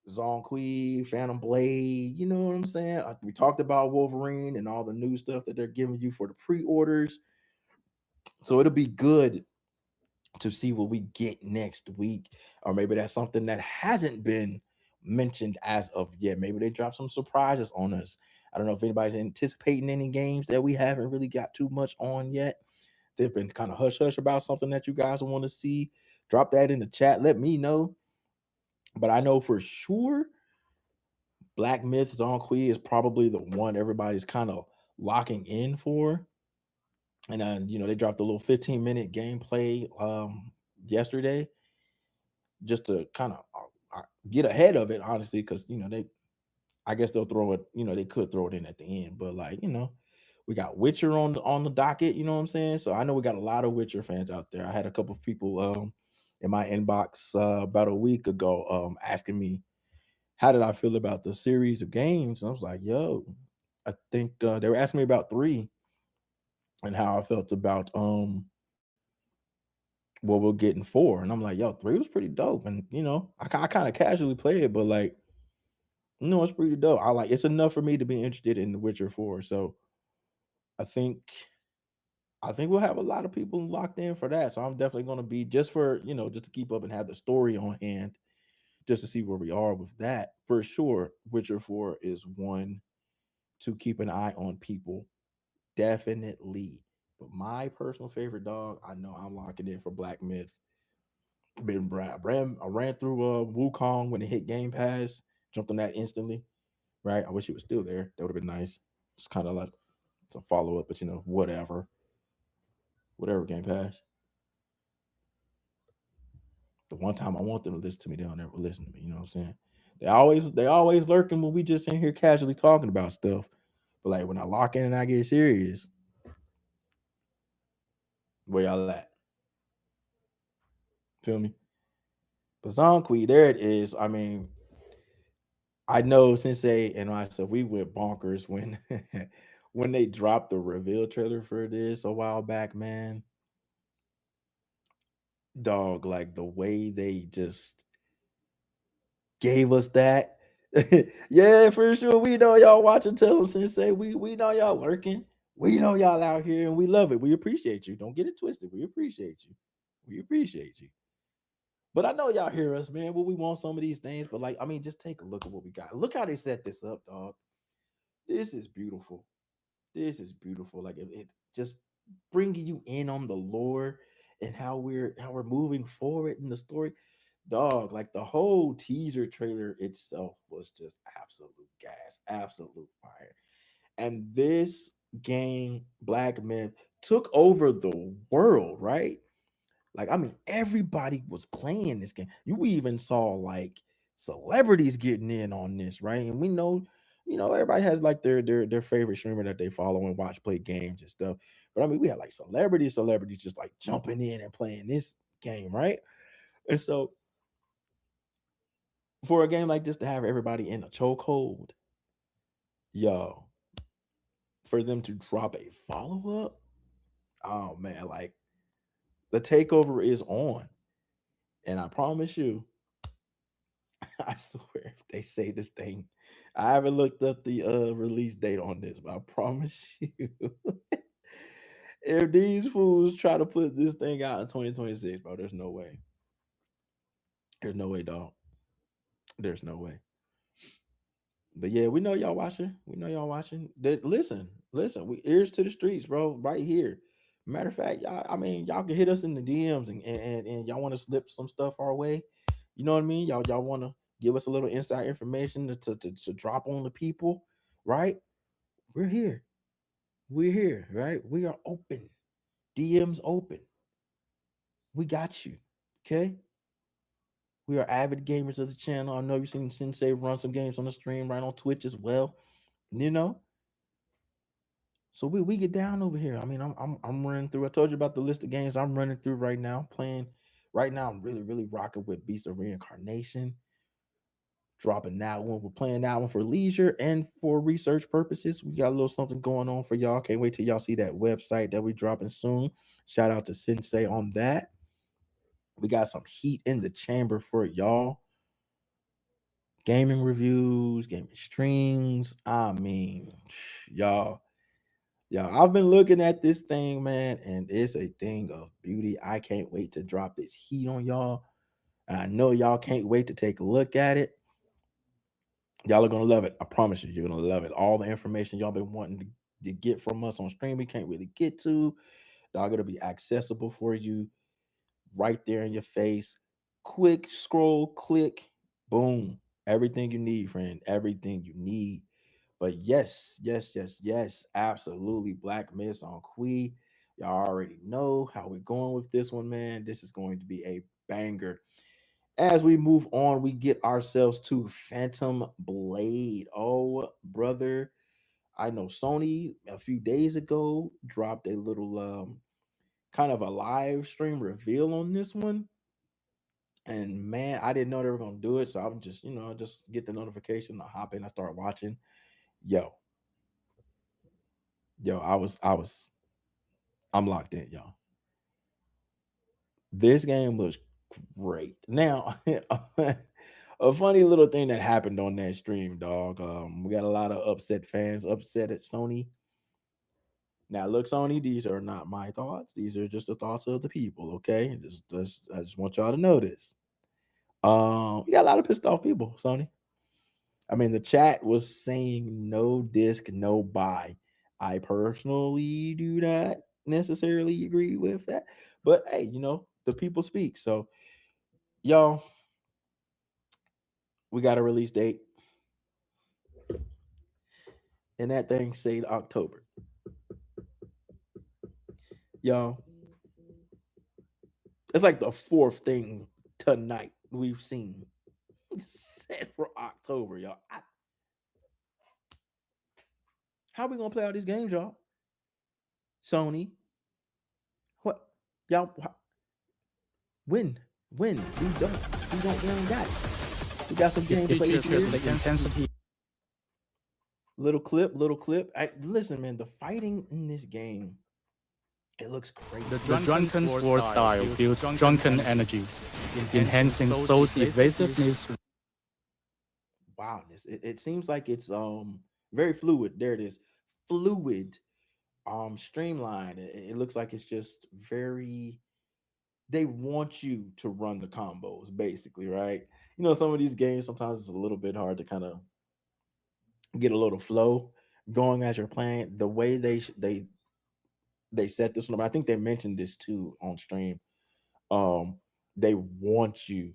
Zonqui, Phantom Blade. You know what I'm saying? We talked about Wolverine and all the new stuff that they're giving you for the pre-orders. So it'll be good to see what we get next week, or maybe that's something that hasn't been mentioned as of yet. Maybe they drop some surprises on us. I don't know if anybody's anticipating any games that we haven't really got too much on yet. They've been kind of hush hush about something that you guys want to see. Drop that in the chat. Let me know. But I know for sure Black Myth Zonqui is probably the one everybody's kind of locking in for. And they dropped a little 15-minute gameplay yesterday just to kind of get ahead of it, honestly, because I guess they'll throw it. They could throw it in at the end, but we got Witcher on the docket. You know what I'm saying? So I know we got a lot of Witcher fans out there. I had a couple of people in my inbox about a week ago asking me how did I feel about the series of games, and I was like, yo, I think they were asking me about three and how I felt about what we'll get in four, and I'm like, yo, three was pretty dope, and I kind of casually play it, but like. No, it's pretty dope. It's enough for me to be interested in The Witcher 4. So I think we'll have a lot of people locked in for that. So I'm definitely gonna be just for, just to keep up and have the story on hand, just to see where we are with that. For sure, Witcher 4 is one to keep an eye on, people. Definitely. But my personal favorite, dog, I know I'm locking in for Black Myth. I ran through Wukong when it hit Game Pass, jumped on that instantly. Right? I wish he was still there. That would have been nice. It's kind of like it's a follow up, but whatever. Game Pass. The one time I want them to listen to me, they'll never listen to me. You know what I'm saying? They always lurking when we just in here casually talking about stuff. But like when I lock in and I get serious, where y'all at? Feel me? But Zonqui, there it is. I mean, I know Sensei and myself, we went bonkers when when they dropped the reveal trailer for this a while back, man. Dog, like the way they just gave us that. Yeah, for sure. We know y'all watching Tell them Sensei. We know y'all lurking. We know y'all out here and we love it. We appreciate you. Don't get it twisted. We appreciate you. We appreciate you. But I know y'all hear us, man. But we want some of these things. But like, I mean, just take a look at what we got. Look how they set this up, dog. This is beautiful. This is beautiful. Like it just bringing you in on the lore and how we're moving forward in the story. Dog, like the whole teaser trailer itself was just absolute gas, absolute fire. And this game, Black Myth, took over the world, right? Like, I mean, everybody was playing this game. You even saw like celebrities getting in on this, right? And we know, everybody has like their favorite streamer that they follow and watch play games and stuff. But I mean, we had like celebrities just like jumping in and playing this game, right? And so for a game like this to have everybody in a chokehold, yo, for them to drop a follow up, oh man, like the takeover is on. And I promise you, I swear, if they say this thing, I haven't looked up the release date on this, but I promise you, if these fools try to put this thing out in 2026, bro, there's no way. There's no way, dog. There's no way. But yeah, we know y'all watching. We know y'all watching. Listen. We ears to the streets, bro. Right here. Matter of fact, y'all. I mean, y'all can hit us in the DMs and y'all want to slip some stuff our way. You know what I mean? Y'all want to give us a little inside information to drop on the people, right? We're here. We're here, right? We are open. DMs open. We got you. Okay. We are avid gamers of the channel. I know you've seen Sensei run some games on the stream, right on Twitch as well. You know, so we get down over here. I mean, I'm running through. I told you about the list of games I'm running through right now. Playing right now, I'm really rocking with Beast of Reincarnation. Dropping that one. We're playing that one for leisure and for research purposes. We got a little something going on for y'all. Can't wait till y'all see that website that we dropping soon. Shout out to Sensei on that. We got some heat in the chamber for y'all. Gaming reviews, gaming streams. I mean, y'all, I've been looking at this thing, man, and it's a thing of beauty. I can't wait to drop this heat on y'all. And I know y'all can't wait to take a look at it. Y'all are gonna love it. I promise you, you're gonna love it. All the information y'all been wanting to get from us on stream, we can't really get to. Y'all gonna be accessible for you right there in your face. Quick scroll, click, boom. Everything you need, friend. Everything you need. But yes, absolutely. Black Miss on Qui. Y'all already know how we're going with this one, man. This is going to be a banger. As we move on, we get ourselves to Phantom Blade. Oh, brother. I know Sony a few days ago dropped a little kind of a live stream reveal on this one. And man, I didn't know they were gonna do it. So I'm just, just get the notification. I hop in, I start watching. Yo, I'm locked in, y'all. This game looks great. Now, a funny little thing that happened on that stream, dog. We got a lot of upset fans upset at Sony. Now, look, Sony, these are not my thoughts. These are just the thoughts of the people. Okay, I just want y'all to know this. We got a lot of pissed off people, Sony. I mean, the chat was saying no disc, no buy. I personally do not necessarily agree with that, but hey, the people speak. So, y'all, we got a release date, and that thing said October. Y'all, it's like the fourth thing tonight we've seen set for October, y'all. How we gonna play all these games, y'all? Sony, what, y'all? When? We don't got it. We got some gameplay here. The intensity. Little clip. Listen, man, the fighting in this game, it looks crazy. The drunken war style builds drunken energy, enhancing soul's evasiveness. Wildness. It seems like it's very fluid. There it is. Fluid. Streamlined. It looks like it's just very, they want you to run the combos, basically, right? Some of these games sometimes it's a little bit hard to kind of get a little flow going as you're playing. The way they set this one up, I think they mentioned this too on stream. Um, they want you,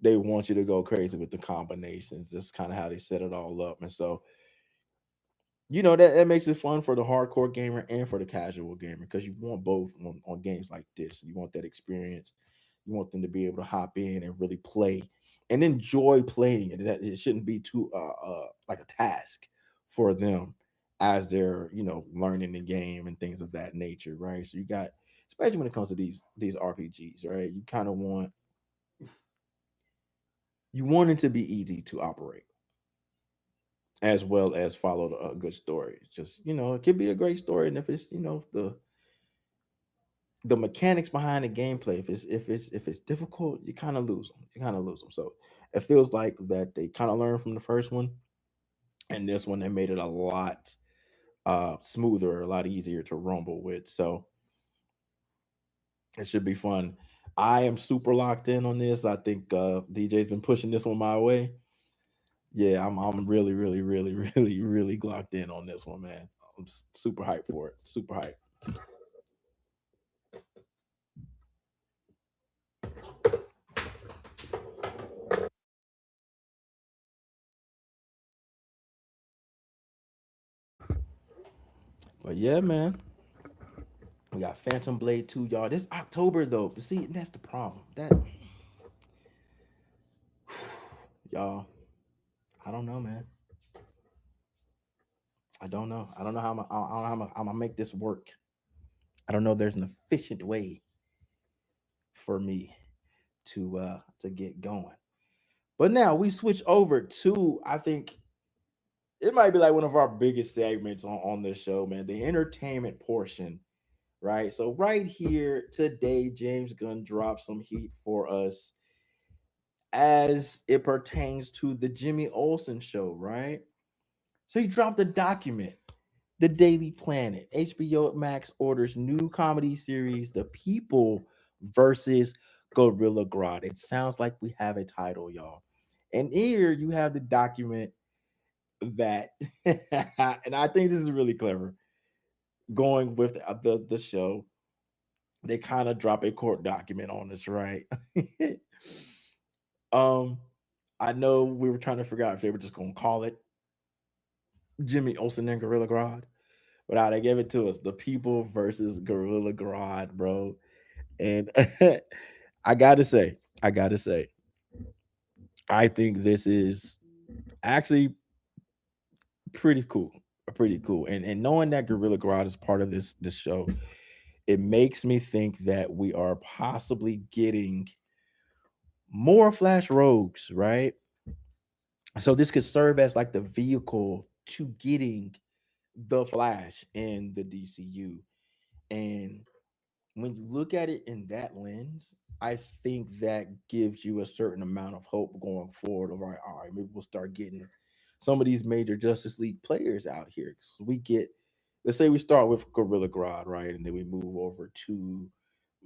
to go crazy with the combinations. That's kind of how they set it all up, and so that makes it fun for the hardcore gamer and for the casual gamer, because you want both on games like this. You want that experience. You want them to be able to hop in and really play and enjoy playing it. That it shouldn't be too like a task for them as they're learning the game and things of that nature, right? So you got, especially when it comes to these RPGs, right? You kind of want it to be easy to operate, as well as follow a good story. It's just it could be a great story, and if it's the mechanics behind the gameplay, if it's difficult, you kind of lose them. So it feels like that they kind of learned from the first one, and this one they made it a lot smoother, a lot easier to rumble with. So it should be fun. I am super locked in on this. I think DJ's been pushing this one my way. Yeah, I'm really locked in on this one, man. I'm super hyped for it. Super hyped. But yeah, man. We got Phantom Blade 2, y'all. This October though. But see, that's the problem. Y'all, I don't know, man. I don't know. I don't know how I don't know how I'm gonna make this work. I don't know if there's an efficient way for me to get going. But now we switch over to, I think it might be like one of our biggest segments on this show, man. The entertainment portion, right? So right here today, James Gunn dropped some heat for us as it pertains to the Jimmy Olsen show, right? So he dropped a document, The Daily Planet. HBO Max orders new comedy series, The People versus Gorilla Grodd. It sounds like we have a title, y'all. And here you have the document that, and I think this is really clever. Going with the show, they kind of drop a court document on us, right? um, I know we were trying to figure out if they were just gonna call it Jimmy Olsen and Gorilla Grodd, but they gave it to us: The People versus Gorilla Grodd, bro. And I gotta say, I think this is actually pretty cool, pretty cool. And knowing that Gorilla Grodd is part of this show, it makes me think that we are possibly getting more Flash Rogues, right? So this could serve as like the vehicle to getting the Flash in the DCU. And when you look at it in that lens, I think that gives you a certain amount of hope going forward. All right, maybe we'll start getting some of these major Justice League players out here. So we get, let's say we start with Gorilla Grodd, right? And then we move over to,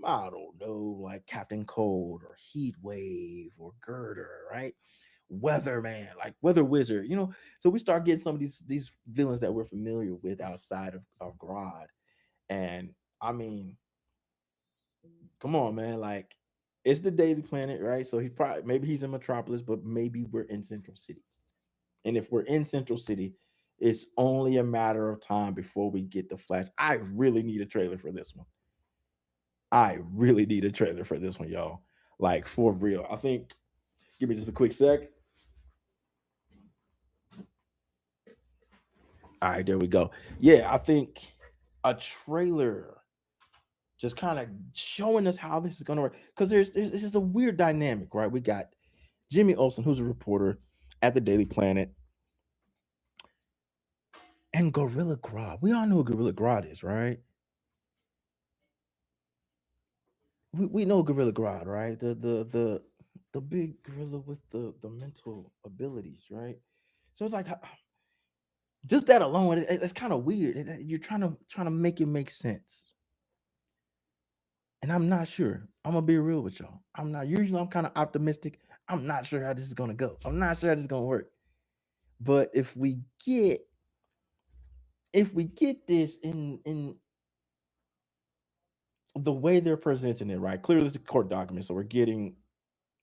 I don't know, like Captain Cold or Heat Wave or Girder, right? Weatherman, like Weather Wizard, you know. So we start getting some of these villains that we're familiar with outside of Grodd. And I mean, come on, man. Like, it's the Daily Planet, right? So he probably, maybe he's in Metropolis, but maybe we're in Central City. And if we're in Central City, it's only a matter of time before we get the Flash. I really need a trailer for this one. I really need a trailer for this one, y'all. Like, for real. I think, give me just a quick sec. All right, there we go. Yeah, I think a trailer just kind of showing us how this is going to work. Because there's this is a weird dynamic, right? We got Jimmy Olsen, who's a reporter at the Daily Planet, and Gorilla Grodd. We all know who Gorilla Grodd is, right? We know Gorilla Grodd, right? The big gorilla with the mental abilities, right? So it's like just that alone, it's kind of weird. You're trying to make it make sense, and I'm not sure. I'm gonna be real with y'all. I'm not. Usually, I'm kind of optimistic. I'm not sure how this is gonna go. I'm not sure how this is gonna work. But if we get this in the way they're presenting it, right? Clearly, it's a court document, so we're getting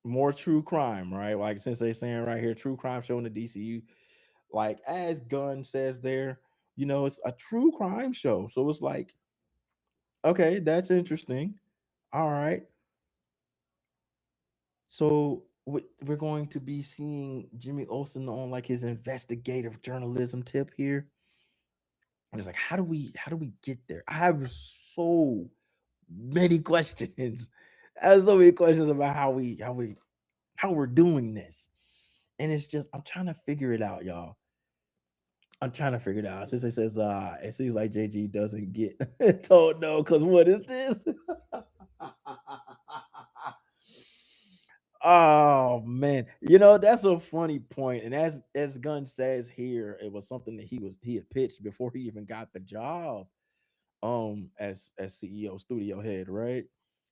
more true crime, right? Like since they're saying right here, true crime show in the DCU. Like as Gunn says there, it's a true crime show. So it's like, okay, that's interesting. All right. So we're going to be seeing Jimmy Olsen on like his investigative journalism tip here. And it's like, how do we get there? I have so many questions. I have so many questions about how we're doing this. And it's just I'm trying to figure it out, y'all. I'm trying to figure it out. Since it says it seems like JG doesn't get told no, because what is this? Oh man. That's a funny point. And as Gunn says here, it was something that he had pitched before he even got the job as CEO studio head, right?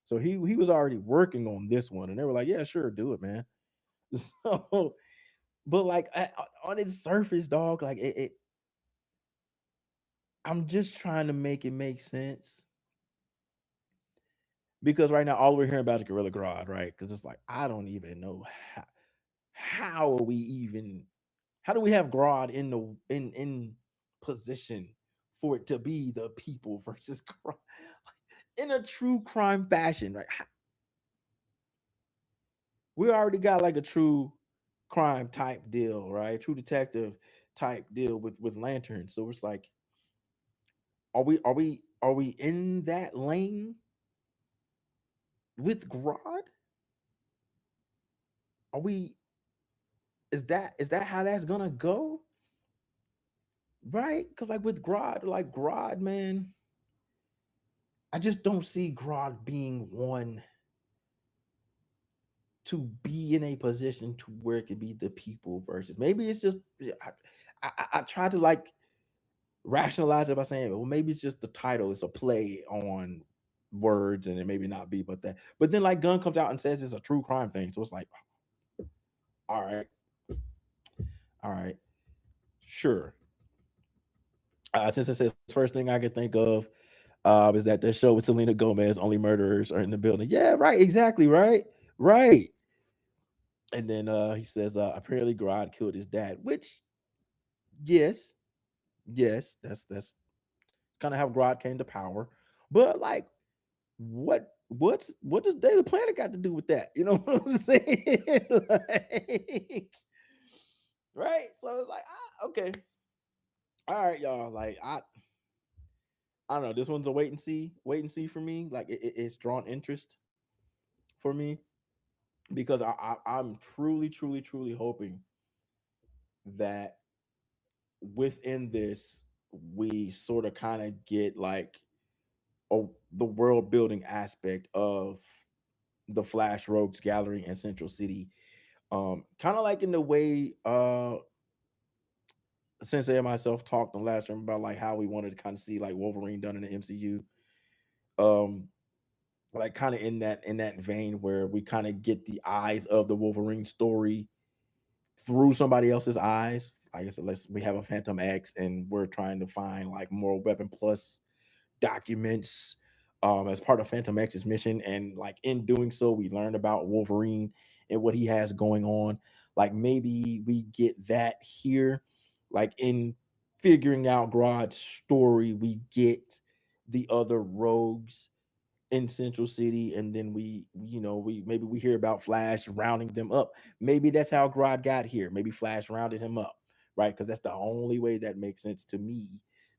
So he was already working on this one, and they were like, yeah, sure, do it, man. So but like on its surface, dog, like it I'm just trying to make it make sense because right now all we're hearing about is Gorilla Grodd, right? Because it's like I don't even know how are we even how do we have Grodd in position for it to be the people versus Grodd in a true crime fashion, right? We already got like a true crime type deal, right? True detective type deal with lanterns. So it's like, are we in that lane with Grodd? Are we is that how that's gonna go? Right? Because like with Grodd, man, I just don't see Grodd being one to be in a position to where it could be the people versus. Maybe it's just I tried to like rationalize it by saying, well, maybe it's just the title is a play on words and it maybe not be but that. But then like Gunn comes out and says it's a true crime thing. So it's like, all right, all right, sure. Since it says first thing I can think of is that the show with Selena Gomez, only murderers are in the building. Yeah, right, exactly, right, right. And then he says apparently Grodd killed his dad, which yes, yes, that's kind of how Grodd came to power. But like, what does Daily Planet got to do with that? You know what I'm saying? Like, right? So it's like, okay, all right, y'all. Like, I don't know. This one's a wait and see for me. Like, it's drawn interest for me because I'm truly, truly, truly hoping that within this we sort of kind of get like the world building aspect of the Flash Rogues Gallery in Central City. Kind of like in the way Sensei and myself talked on last time about like how we wanted to kind of see like Wolverine done in the MCU. Um, like kind of in that vein where we kind of get the eyes of the Wolverine story through somebody else's eyes. I guess unless we have a Phantom X and we're trying to find like more Weapon Plus documents as part of Phantom X's mission. And like in doing so, we learned about Wolverine and what he has going on. Like maybe we get that here, like in figuring out Grodd's story, we get the other rogues in Central City, and then we maybe we hear about Flash rounding them up. Maybe that's how Grodd got here. Maybe Flash rounded him up, right? Because that's the only way that makes sense to me,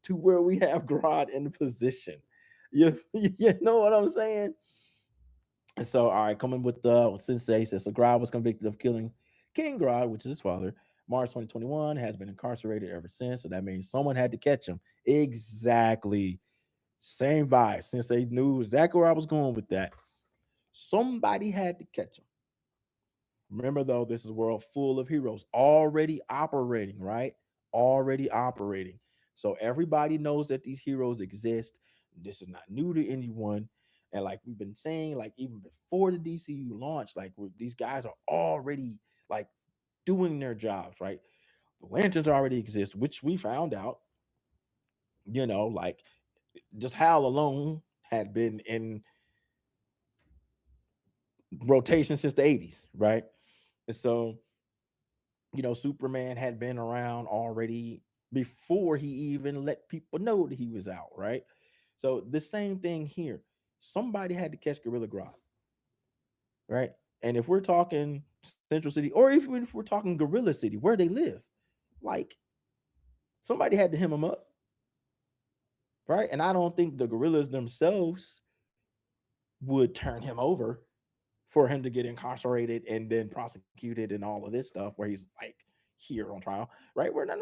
to where we have Grodd in position. You know what I'm saying? And so, all right, coming with what Sensei says. So Grodd was convicted of killing King Grodd, which is his father, March 2021, has been incarcerated ever since. So that means someone had to catch him. Exactly. Same vibe. Since they knew exactly where I was going with that. Somebody had to catch him. Remember, though, this is a world full of heroes already operating, right? Already operating. So everybody knows that these heroes exist. This is not new to anyone. And like we've been saying, like even before the DCU launch, like these guys are already like doing their jobs, right? The lanterns already exist, which we found out, like just Hal alone had been in rotation since the 80s, right? And so, Superman had been around already before he even let people know that he was out, right? So the same thing here. Somebody had to catch Gorilla Grodd, right? And if we're talking Central City, or even if we're talking Gorilla City, where they live, like somebody had to hem him up, right? And I don't think the gorillas themselves would turn him over for him to get incarcerated and then prosecuted and all of this stuff where he's like here on trial, right? Where no.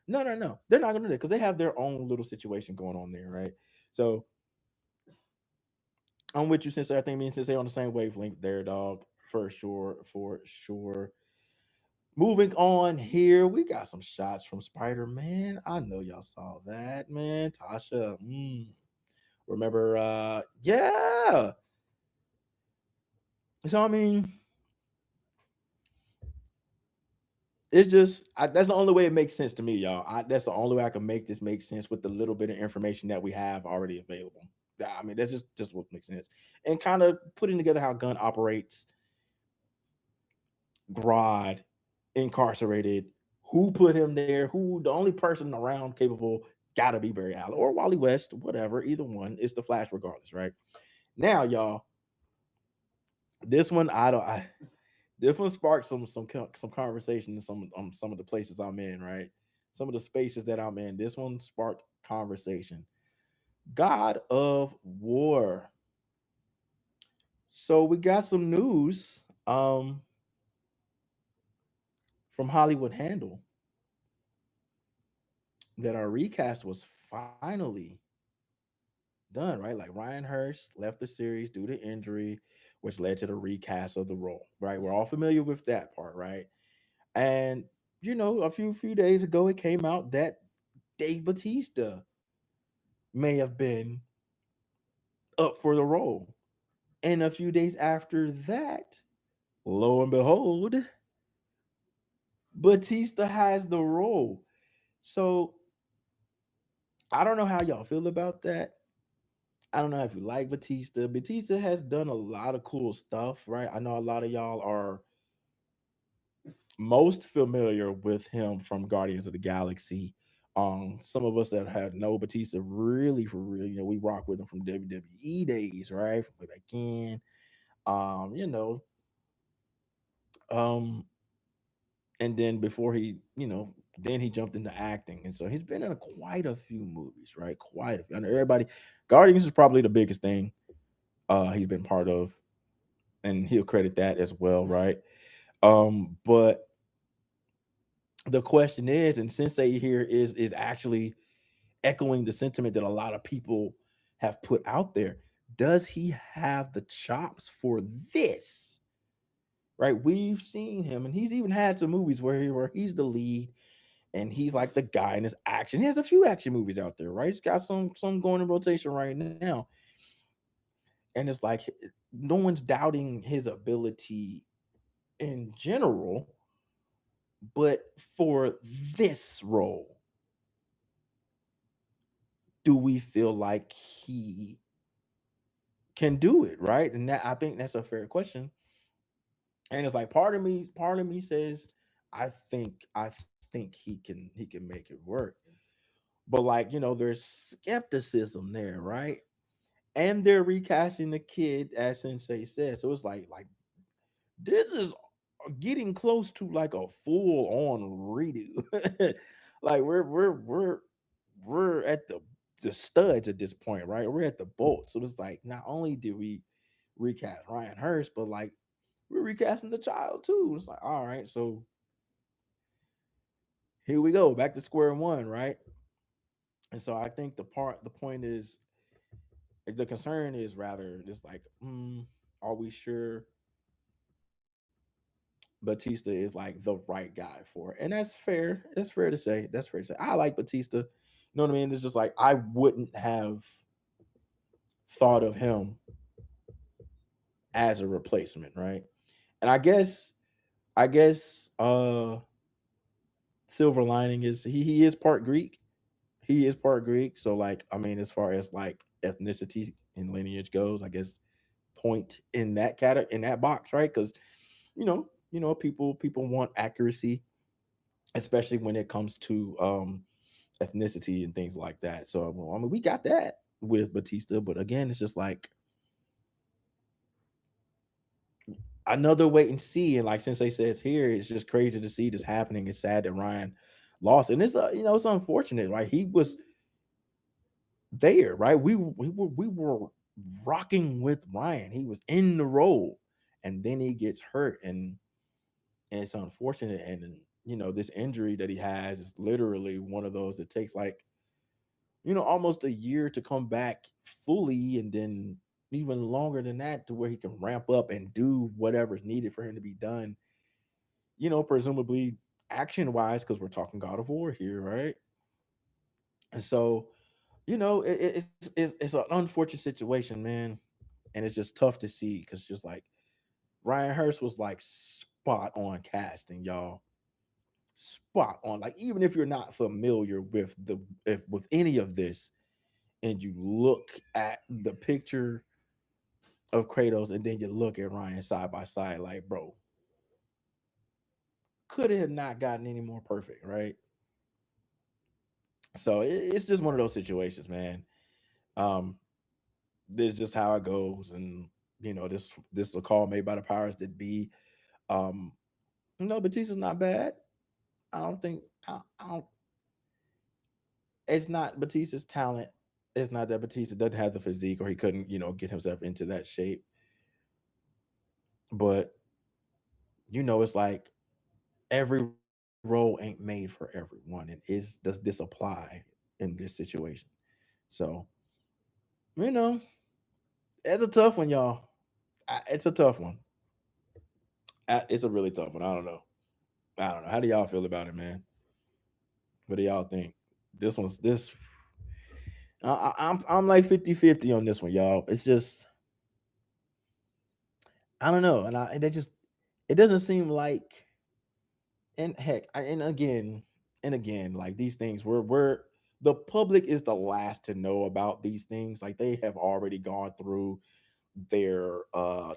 They're not gonna do that because they have their own little situation going on there, right? So I'm with you, Sensei. I think me and Sensei on the same wavelength there, dog. For sure, for sure. Moving on here, we got some shots from Spider-Man. I know y'all saw that, man. Tasha, remember? Yeah. So I mean, it's just that's the only way it makes sense to me, y'all. That's the only way I can make this make sense with the little bit of information that we have already available. I mean, that's just what makes sense, and kind of putting together how Gunn operates. Grodd incarcerated. Who put him there? Who the only person around capable gotta be Barry Allen or Wally West, whatever. Either one is the Flash, regardless, right? Now, y'all, this one This one sparked some conversation in some of the places I'm in, right? Some of the spaces that I'm in. This one sparked conversation. God of War. So we got some news from Hollywood Handle that our recast was finally done, right? Like Ryan Hurst left the series due to injury, which led to the recast of the role, right? We're all familiar with that part, right? And a few days ago, it came out that Dave Batista may have been up for the role. And a few days after that, lo and behold, Batista has the role. So I don't know how y'all feel about that. I don't know if you like Batista. Batista has done a lot of cool stuff, right? I know a lot of y'all are most familiar with him from Guardians of the Galaxy. Some of us that have know Batista really for real, we rock with him from WWE days, right? From way back in. Um, you know, um, and then before then he jumped into acting, and so he's been in quite a few movies, right? Quite a few. I know everybody. Guardians is probably the biggest thing he's been part of, and he'll credit that as well, right? But the question is, and Sensei here is actually echoing the sentiment that a lot of people have put out there. Does he have the chops for this? Right? We've seen him, and he's even had some movies where he's the lead and he's like the guy in his action. He has a few action movies out there, right? He's got some going in rotation right now. And it's like no one's doubting his ability in general, but for this role, do we feel like he can do it, right? And that I think that's a fair question. And it's like part of me says, I think he can make it work. But like, there's skepticism there, right? And they're recasting the kid as Sensei said. So it's like this is getting close to like a full on redo. Like we're at the studs at this point, right? We're at the bolts. So it's like not only did we recast Ryan Hurst, but like we're recasting the child too. It's like, all right, so here we go, back to square one, right? And so I think the point is the concern is rather just like, are we sure Batista is like the right guy for it? And that's fair. That's fair to say. That's fair to say. I like Batista. You know what I mean? It's just like I wouldn't have thought of him as a replacement, right? And I guess silver lining is he is part Greek. He is part Greek. So like, I mean, as far as like ethnicity and lineage goes, I guess point in that category in that box, right? Because people want accuracy, especially when it comes to ethnicity and things like that. So well, I mean, we got that with Batista, but again, it's just like another wait and see. And like Sensei says here, it's just crazy to see this happening. It's sad that Ryan lost, and it's unfortunate. Right, he was there. Right, we were rocking with Ryan. He was in the role, and then he gets hurt, and it's unfortunate. And this injury that he has is literally one of those that takes like almost a year to come back fully, and then even longer than that to where he can ramp up and do whatever's needed for him to be done. Presumably action wise, because we're talking God of War here, right? And so, it's an unfortunate situation, man, and it's just tough to see because just like Ryan Hurst was like spot on casting, y'all, spot on. Like even if you're not familiar with with any of this, and you look at the picture of Kratos and then you look at Ryan side by side, like, bro, could it have not gotten any more perfect, right? So it's just one of those situations, man. Um, this is just how it goes, and this is a call made by the powers that be. Um, no, Batista's not bad. I don't think I don't. It's not Batista's talent. It's not that Batista doesn't have the physique or he couldn't, get himself into that shape. But it's like every role ain't made for everyone, and does this apply in this situation? So you know, it's a tough one, y'all. It's a tough one. It's a really tough one. I don't know. I don't know. How do y'all feel about it, man? What do y'all think? This one's this. I'm like 50-50 on this one, y'all. It's just I don't know, and they just it doesn't seem like and heck and again like these things we're the public is the last to know about these things. Like they have already gone through their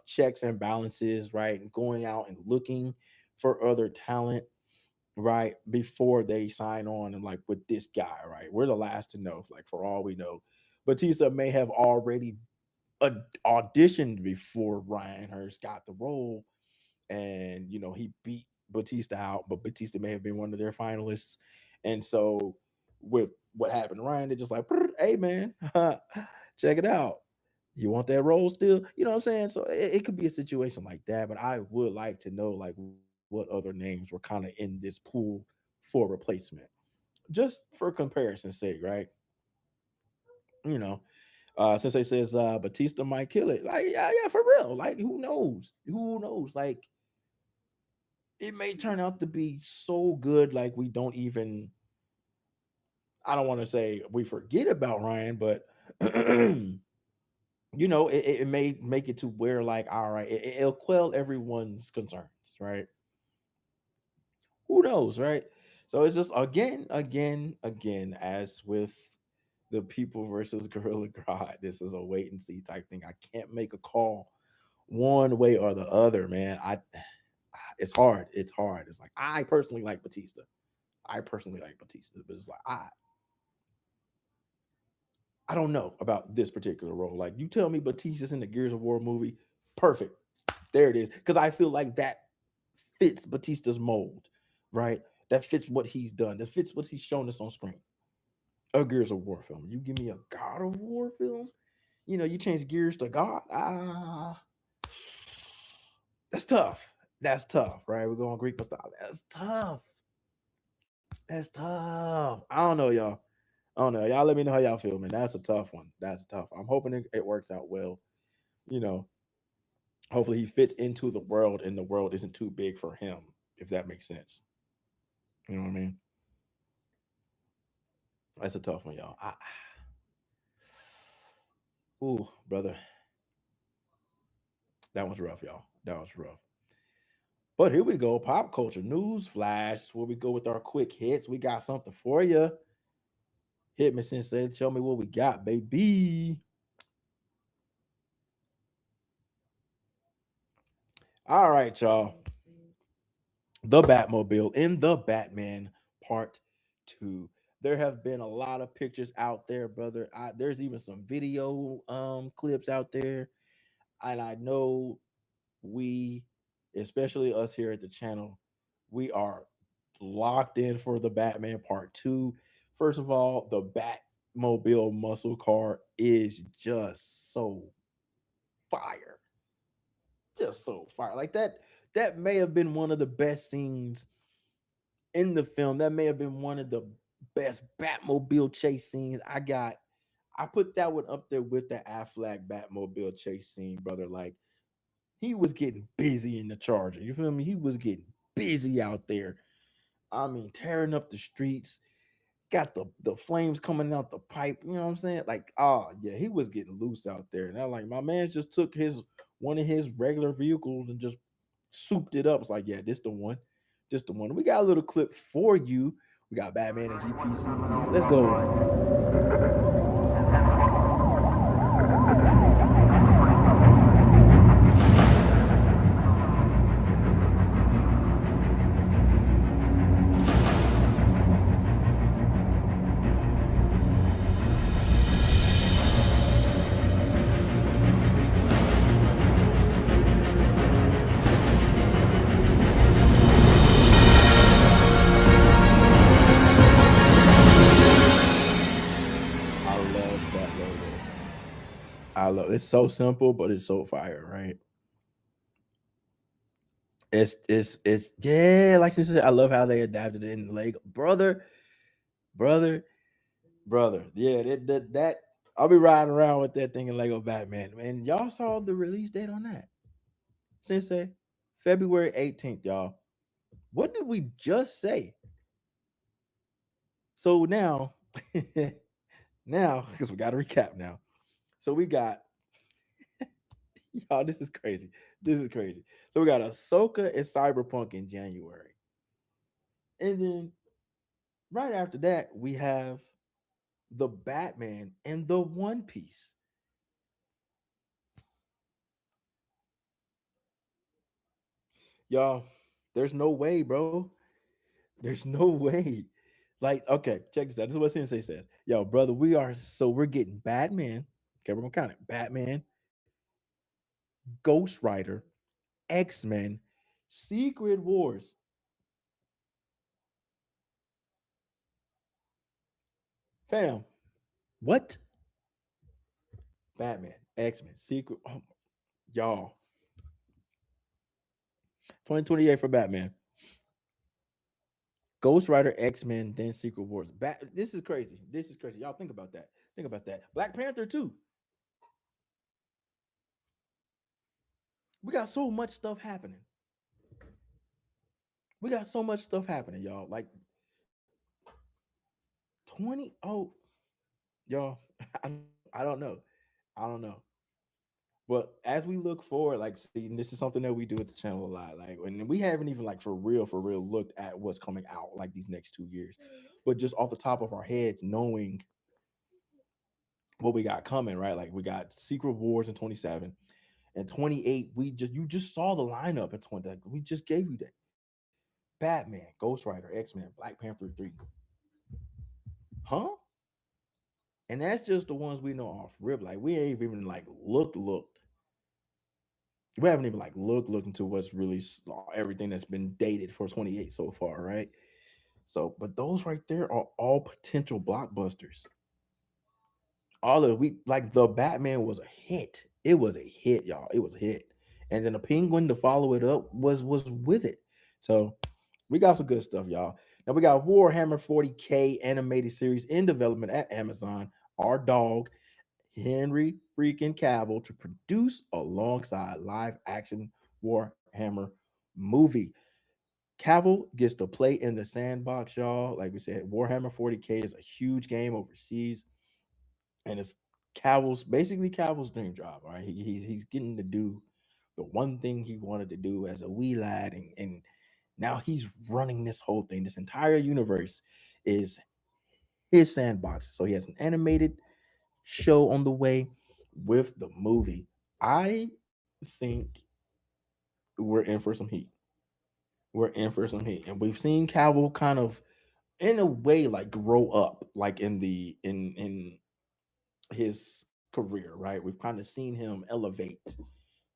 checks and balances, right, and going out and looking for other talent, right, before they sign on and like with this guy, right. We're the last to know. Like for all we know, Batista may have already auditioned before Ryan Hurst got the role, and he beat Batista out, but Batista may have been one of their finalists. And so with what happened to Ryan, they're just like, hey man, check it out. You want that role still? You know what I'm saying? So it could be a situation like that, but I would like to know like what other names were kind of in this pool for replacement. Just for comparison's sake, right? You know, since they says Batista might kill it. Like, yeah, for real. Like, who knows? Who knows? Like, it may turn out to be so good, like we don't even. I don't want to say we forget about Ryan, but it may make it to where, like, all right, it'll quell everyone's concerns, right? Who knows, right? So it's just again, as with the people versus Gorilla Grodd, this is a wait and see type thing. I can't make a call one way or the other, man. It's hard. It's hard. It's like I personally like Batista. But it's like I don't know about this particular role. Like you tell me Batista's in the Gears of War movie, perfect. There it is. Because I feel like that fits Batista's mold, right? That fits what he's done. That fits what he's shown us on screen. A Gears of War film. You give me a God of War film, you change gears to God. That's tough. That's tough, right? We're going Greek mythology. That's tough. That's tough. I don't know, y'all. I don't know. Y'all let me know how y'all feel, man. That's a tough one. That's tough. I'm hoping it works out well. You know, hopefully he fits into the world and the world isn't too big for him, if that makes sense. You know what I mean? That's a tough one, y'all. Ooh, brother. That one's rough, y'all. That was rough. But here we go. Pop culture news flash. Where we go with our quick hits. We got something for you. Hit me, Sensei. Show me what we got, baby. All right, y'all. The Batmobile in the Batman Part 2. There have been a lot of pictures out there, brother. There's even some video clips out there. And I know we, especially us here at the channel, we are locked in for the Batman Part 2. First of all, the Batmobile muscle car is just so fire. Just so fire. Like that may have been one of the best scenes in the film. That may have been one of the best Batmobile chase scenes. I put that one up there with the Affleck Batmobile chase scene, brother. Like he was getting busy in the Charger. You feel me? He was getting busy out there. I mean, tearing up the streets. Got the flames coming out the pipe. You know what I'm saying? Like, oh yeah, he was getting loose out there. And I like my man just took one of his regular vehicles and just souped it up. It's like, yeah, this the one. Just the one. We got a little clip for you. We got Batman and GPC. Let's go. It's so simple, but it's so fire, right? It's yeah, like she said, I love how they adapted it in Lego. Brother, brother. Yeah, that I'll be riding around with that thing in Lego Batman. And y'all saw the release date on that. Sensei, February 18th, y'all. What did we just say? So now, now, because we got to recap now. So we got y'all. This is crazy. This is crazy. So we got Ahsoka and Cyberpunk in January, and then right after that we have the Batman and the One Piece. Y'all, there's no way, bro. There's no way. Like, okay, check this out. This is what Sensei says. Yo, brother, we're getting Batman. Okay, we're gonna count it. Batman, Ghost Rider, X-Men, Secret Wars. Fam, what? Batman, X-Men, Secret. Oh, y'all. 2028 for Batman. Ghost Rider, X-Men, then Secret Wars. This is crazy. This is crazy. Y'all think about that. Think about that. Black Panther too. We got so much stuff happening. We got so much stuff happening, y'all. Like 20. Oh, y'all. I don't know. I don't know. But as we look forward, like, see, and this is something that we do at the channel a lot. Like, and we haven't even like for real looked at what's coming out like these next 2 years. But just off the top of our heads, knowing what we got coming, right? Like we got Secret Wars in 27 and 28. You just saw the lineup in 20. Like, we just gave you that. Batman, Ghost Rider, X-Men, Black Panther 3. Huh? And that's just the ones we know off rip. Like we ain't even like looked. We haven't even like looked into what's really everything that's been dated for 28 so far, right? So, but those right there are all potential blockbusters. All of we like the Batman was a hit. It was a hit, y'all. It was a hit. And then the Penguin to follow it up was with it. So we got some good stuff, y'all. Now we got Warhammer 40K animated series in development at Amazon. Our dog Henry freaking Cavill to produce alongside live action Warhammer movie. Cavill gets to play in the sandbox, y'all. Like we said, Warhammer 40K is a huge game overseas, and it's Cavill's dream job. All right, he's getting to do the one thing he wanted to do as a wee lad, and now he's running this whole thing. This entire universe is his sandbox. So he has an animated show on the way with the movie. I think we're in for some heat. We're in for some heat, and we've seen Cavill kind of, in a way, like grow up, like in his career. Right, we've kind of seen him elevate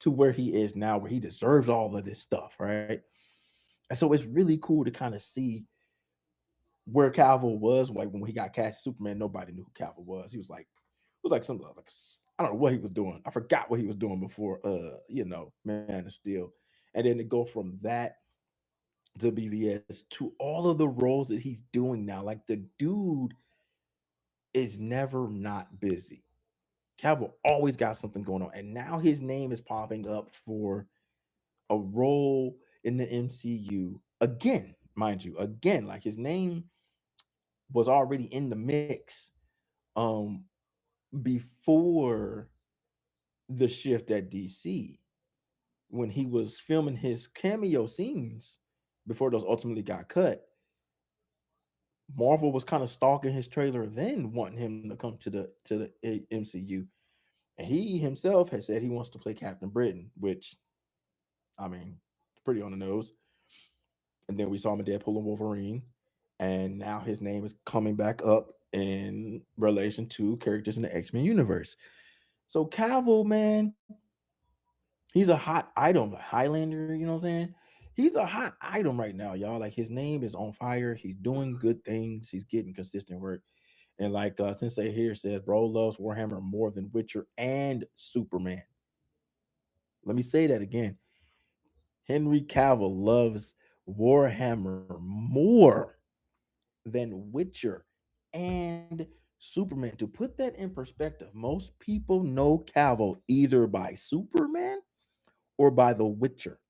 to where he is now, where he deserves all of this stuff. Right, and so it's really cool to kind of see where Cavill was. Like when he got cast Superman, nobody knew who Cavill was. He was like, something like, I don't know what he was doing. I forgot what he was doing before Man of Steel. And then to go from that to BVS to all of the roles that he's doing now. Like the dude is never not busy. Cavill always got something going on. And now his name is popping up for a role in the MCU again, mind you. Again, like his name was already in the mix um before the shift at DC, when he was filming his cameo scenes before those ultimately got cut. Marvel was kind of stalking his trailer, then wanting him to come to the MCU, and he himself has said he wants to play Captain Britain, which, I mean, pretty on the nose. And then we saw him in Deadpool and Wolverine, and now his name is coming back up in relation to characters in the X-Men universe. So Cavill, man, he's a hot item, a Highlander, you know what I'm saying? He's a hot item right now, y'all. Like his name is on fire. He's doing good things. He's getting consistent work. And like Sensei here said, bro loves Warhammer more than Witcher and Superman. Let me say that again. Henry Cavill loves Warhammer more than Witcher and Superman. To put that in perspective, most people know Cavill either by Superman or by The Witcher.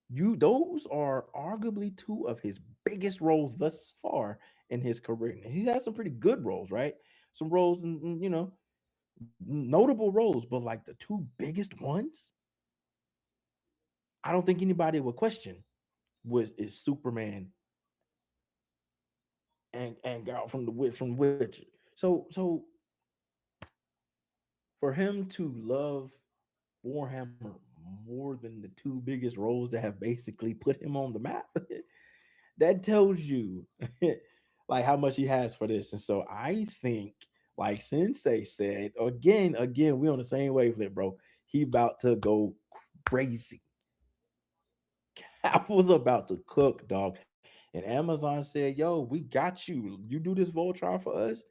Those are arguably two of his biggest roles thus far in his career. And he's had some pretty good roles, right? Some roles, notable roles, but like the two biggest ones, I don't think anybody would question was is Superman and girl from Witcher. So for him to love Warhammer more than the two biggest roles that have basically put him on the map, that tells you like how much he has for this. And so I think, like Sensei said, again, we on the same wavelength, bro. He about to go crazy. I was about to cook, dog. And Amazon said, yo, we got you. You do this Voltron for us,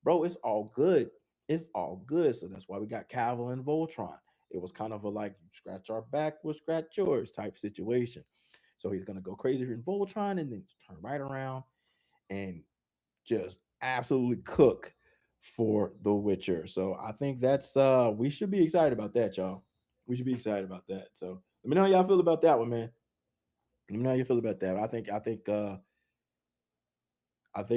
bro. It's all good. It's all good. So that's why we got Cavill and Voltron. It was kind of a like scratch our back, we'll scratch yours type situation. So he's gonna go crazy in Voltron and then turn right around and just absolutely cook for The Witcher. So I think that's we should be excited about that, y'all. We should be excited about that. So let me know how y'all feel about that one, man. Let me know how you feel about that. I think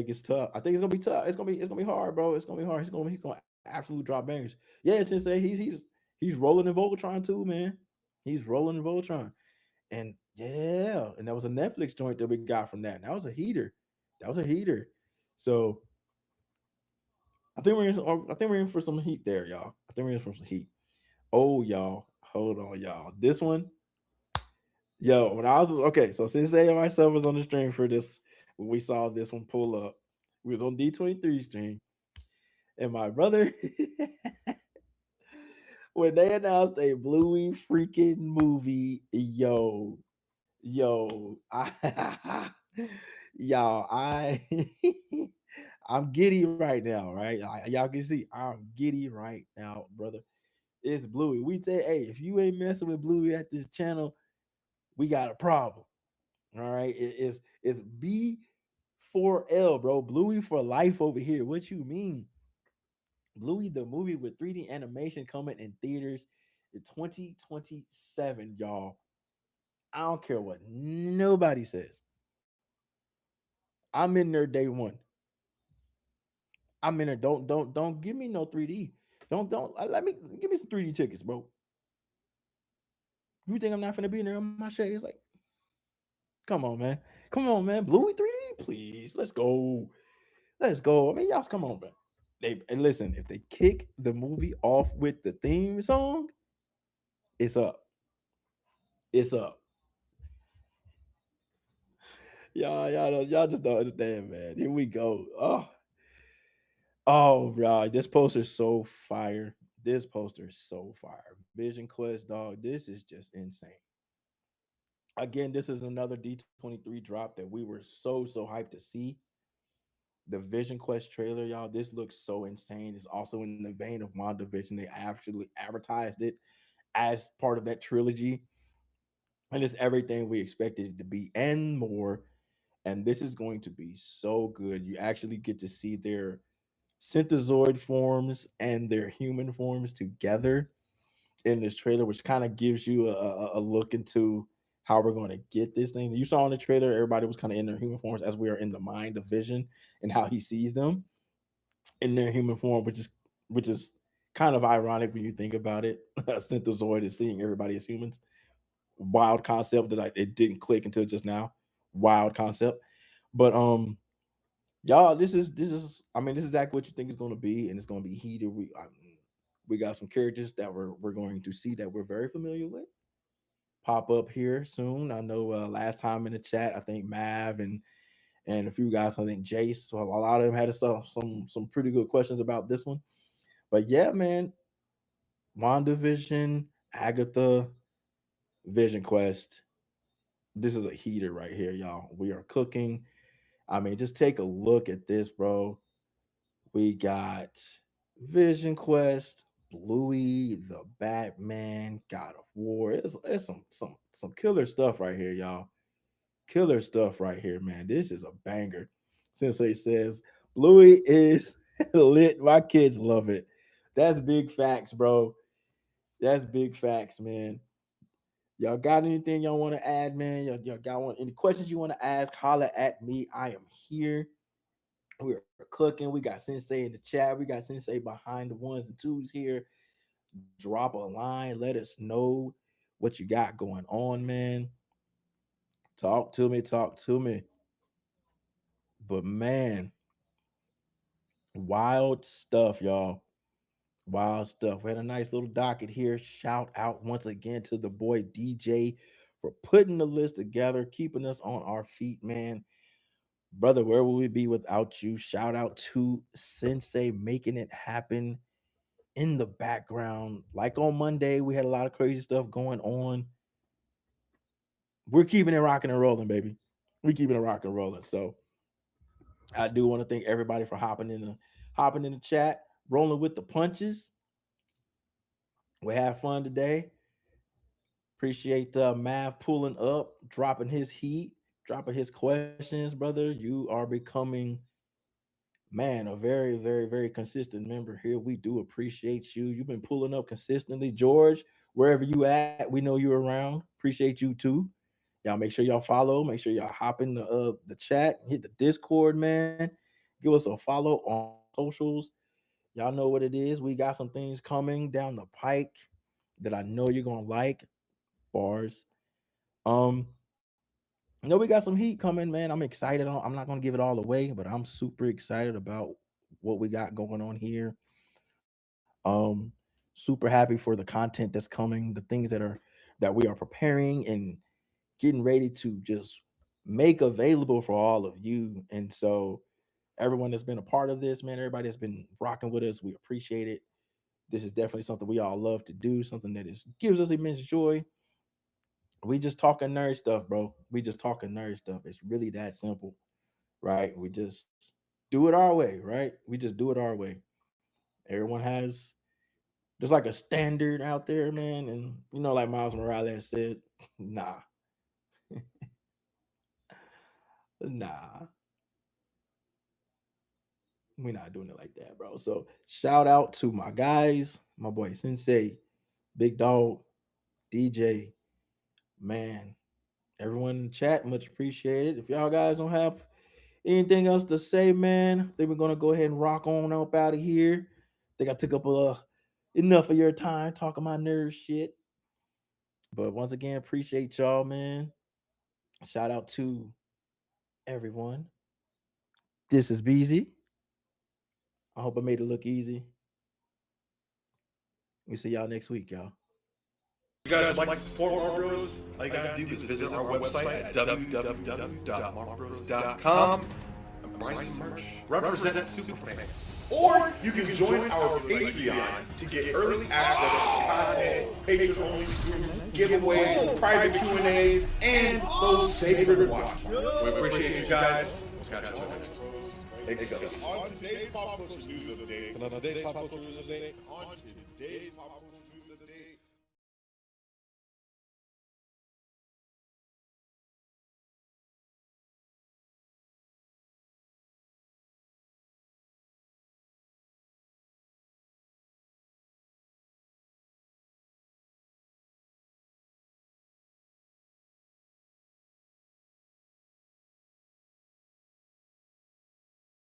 it's tough. I think it's gonna be tough. It's gonna be hard, bro. It's gonna be hard. He's gonna absolutely drop bangers. Yeah, Sensei, he's rolling in Voltron too, man. He's rolling in Voltron. And yeah, and that was a Netflix joint that we got from that. And that was a heater. That was a heater. So I think we're in for some heat there, y'all. I think we're in for some heat. Oh, y'all. Hold on, y'all. This one, yo, when I was okay, so Sensei and myself was on the stream for this when we saw this one pull up. We was on D23 stream, and my brother, when they announced a Bluey freaking movie, y'all, I'm giddy right now, right? Y'all can see I'm giddy right now, brother. It's Bluey. We say, hey, if you ain't messing with Bluey at this channel, we got a problem. All right, it's B4L, bro. Bluey for life over here. What you mean? Bluey, the movie with 3D animation coming in theaters in 2027, y'all. I don't care what nobody says. I'm in there day one. I'm in there. Don't give me no 3D. Don't let me give me some 3D tickets, bro. You think I'm not gonna be in there on my shit? It's like, come on, man. Come on, man. Bluey 3D, please. Let's go. Let's go. I mean, y'all, come on, man. And listen, if they kick the movie off with the theme song, it's up. It's up. Y'all just don't understand, man. Here we go. Oh, bro, this poster's so fire. This poster is so fire. Vision Quest, dog. This is just insane. Again, this is another D23 drop that we were so hyped to see. The Vision Quest trailer, y'all. This looks so insane. It's also in the vein of WandaVision. They actually advertised it as part of that trilogy, and it's everything we expected it to be and more. And this is going to be so good. You actually get to see their synthezoid forms and their human forms together in this trailer, which kind of gives you a look into how we're going to get this thing. You saw in the trailer, everybody was kind of in their human forms as we are in the mind of Vision and how he sees them in their human form, which is kind of ironic when you think about it. A synthezoid is seeing everybody as humans. Wild concept that it didn't click until just now. Wild concept, but y'all, this is. I mean, this is exactly what you think it's going to be, and it's going to be heated. We got some characters that we're going to see that we're very familiar with pop up here soon. I know last time in the chat, I think Mav and a few guys, I think Jace. So a lot of them had some pretty good questions about this one. But yeah, man, WandaVision, Agatha, Vision Quest. This is a heater right here, y'all. We are cooking. I mean, just take a look at this, bro. We got Vision Quest, Bluey, the Batman, God of War. It's some killer stuff right here, y'all. Killer stuff right here, man. This is a banger. Sensei says Bluey is lit. My kids love it. That's big facts, bro. That's big facts, man. Y'all got anything y'all want to add, man? Y'all got any questions you want to ask? Holla at me. I am here. We're cooking. We got Sensei in the chat. We got Sensei behind the ones and twos here. Drop a line. Let us know what you got going on, man. Talk to me. Talk to me. But man, wild stuff, y'all. Wild stuff. We had a nice little docket here. Shout out once again to the boy DJ for putting the list together, keeping us on our feet, man. Brother, where would we be without you? Shout out to Sensei making it happen in the background. Like on Monday, we had a lot of crazy stuff going on. We're keeping it rocking and rolling, baby. We're keeping it rocking and rolling. So I do want to thank everybody for hopping in the chat, rolling with the punches. We had fun today. Appreciate Mav pulling up, dropping his heat, dropping his questions, brother. You are becoming, man, a very, very, very consistent member here. We do appreciate you. You've been pulling up consistently. George, wherever you at, we know you're around. Appreciate you too. Y'all make sure y'all follow. Make sure y'all hop in the chat, hit the Discord, man. Give us a follow on socials. Y'all know what it is. We got some things coming down the pike that I know you're gonna like. Bars. Um, we got some heat coming, man. I'm excited. I'm not gonna give it all away, but I'm super excited about what we got going on here. Super happy for the content that's coming, the things that we are preparing and getting ready to just make available for all of you. And so everyone that's been a part of this, man, everybody that's been rocking with us, we appreciate it. This is definitely something we all love to do, something that gives us immense joy. We just talking nerd stuff, bro. We just talking nerd stuff. It's really that simple, right? We just do it our way, right? We just do it our way. Everyone has there's like a standard out there, man, and like Miles Morales said, nah, nah, we're not doing it like that, bro. So shout out to my guys, my boy Sensei, Big Dog, DJ, man. Everyone in the chat, much appreciated. If y'all guys don't have anything else to say, man, I think we're gonna go ahead and rock on up out of here. I think I took up enough of your time talking my nerd shit. But once again, appreciate y'all, man. Shout out to everyone. This is Beezy. I hope I made it look easy. We see y'all next week, y'all. If you guys would like to support Mark Bros, all you gotta do is visit our website at www.markbros.com and buy some merch. Represent Superfan. Or you can join our Patreon to get early access to content, patrons-only exclusives, giveaways, private Q&As, and those sacred watch. We appreciate you guys. Excelsior. On today's pop culture news update. On today's pop culture news update.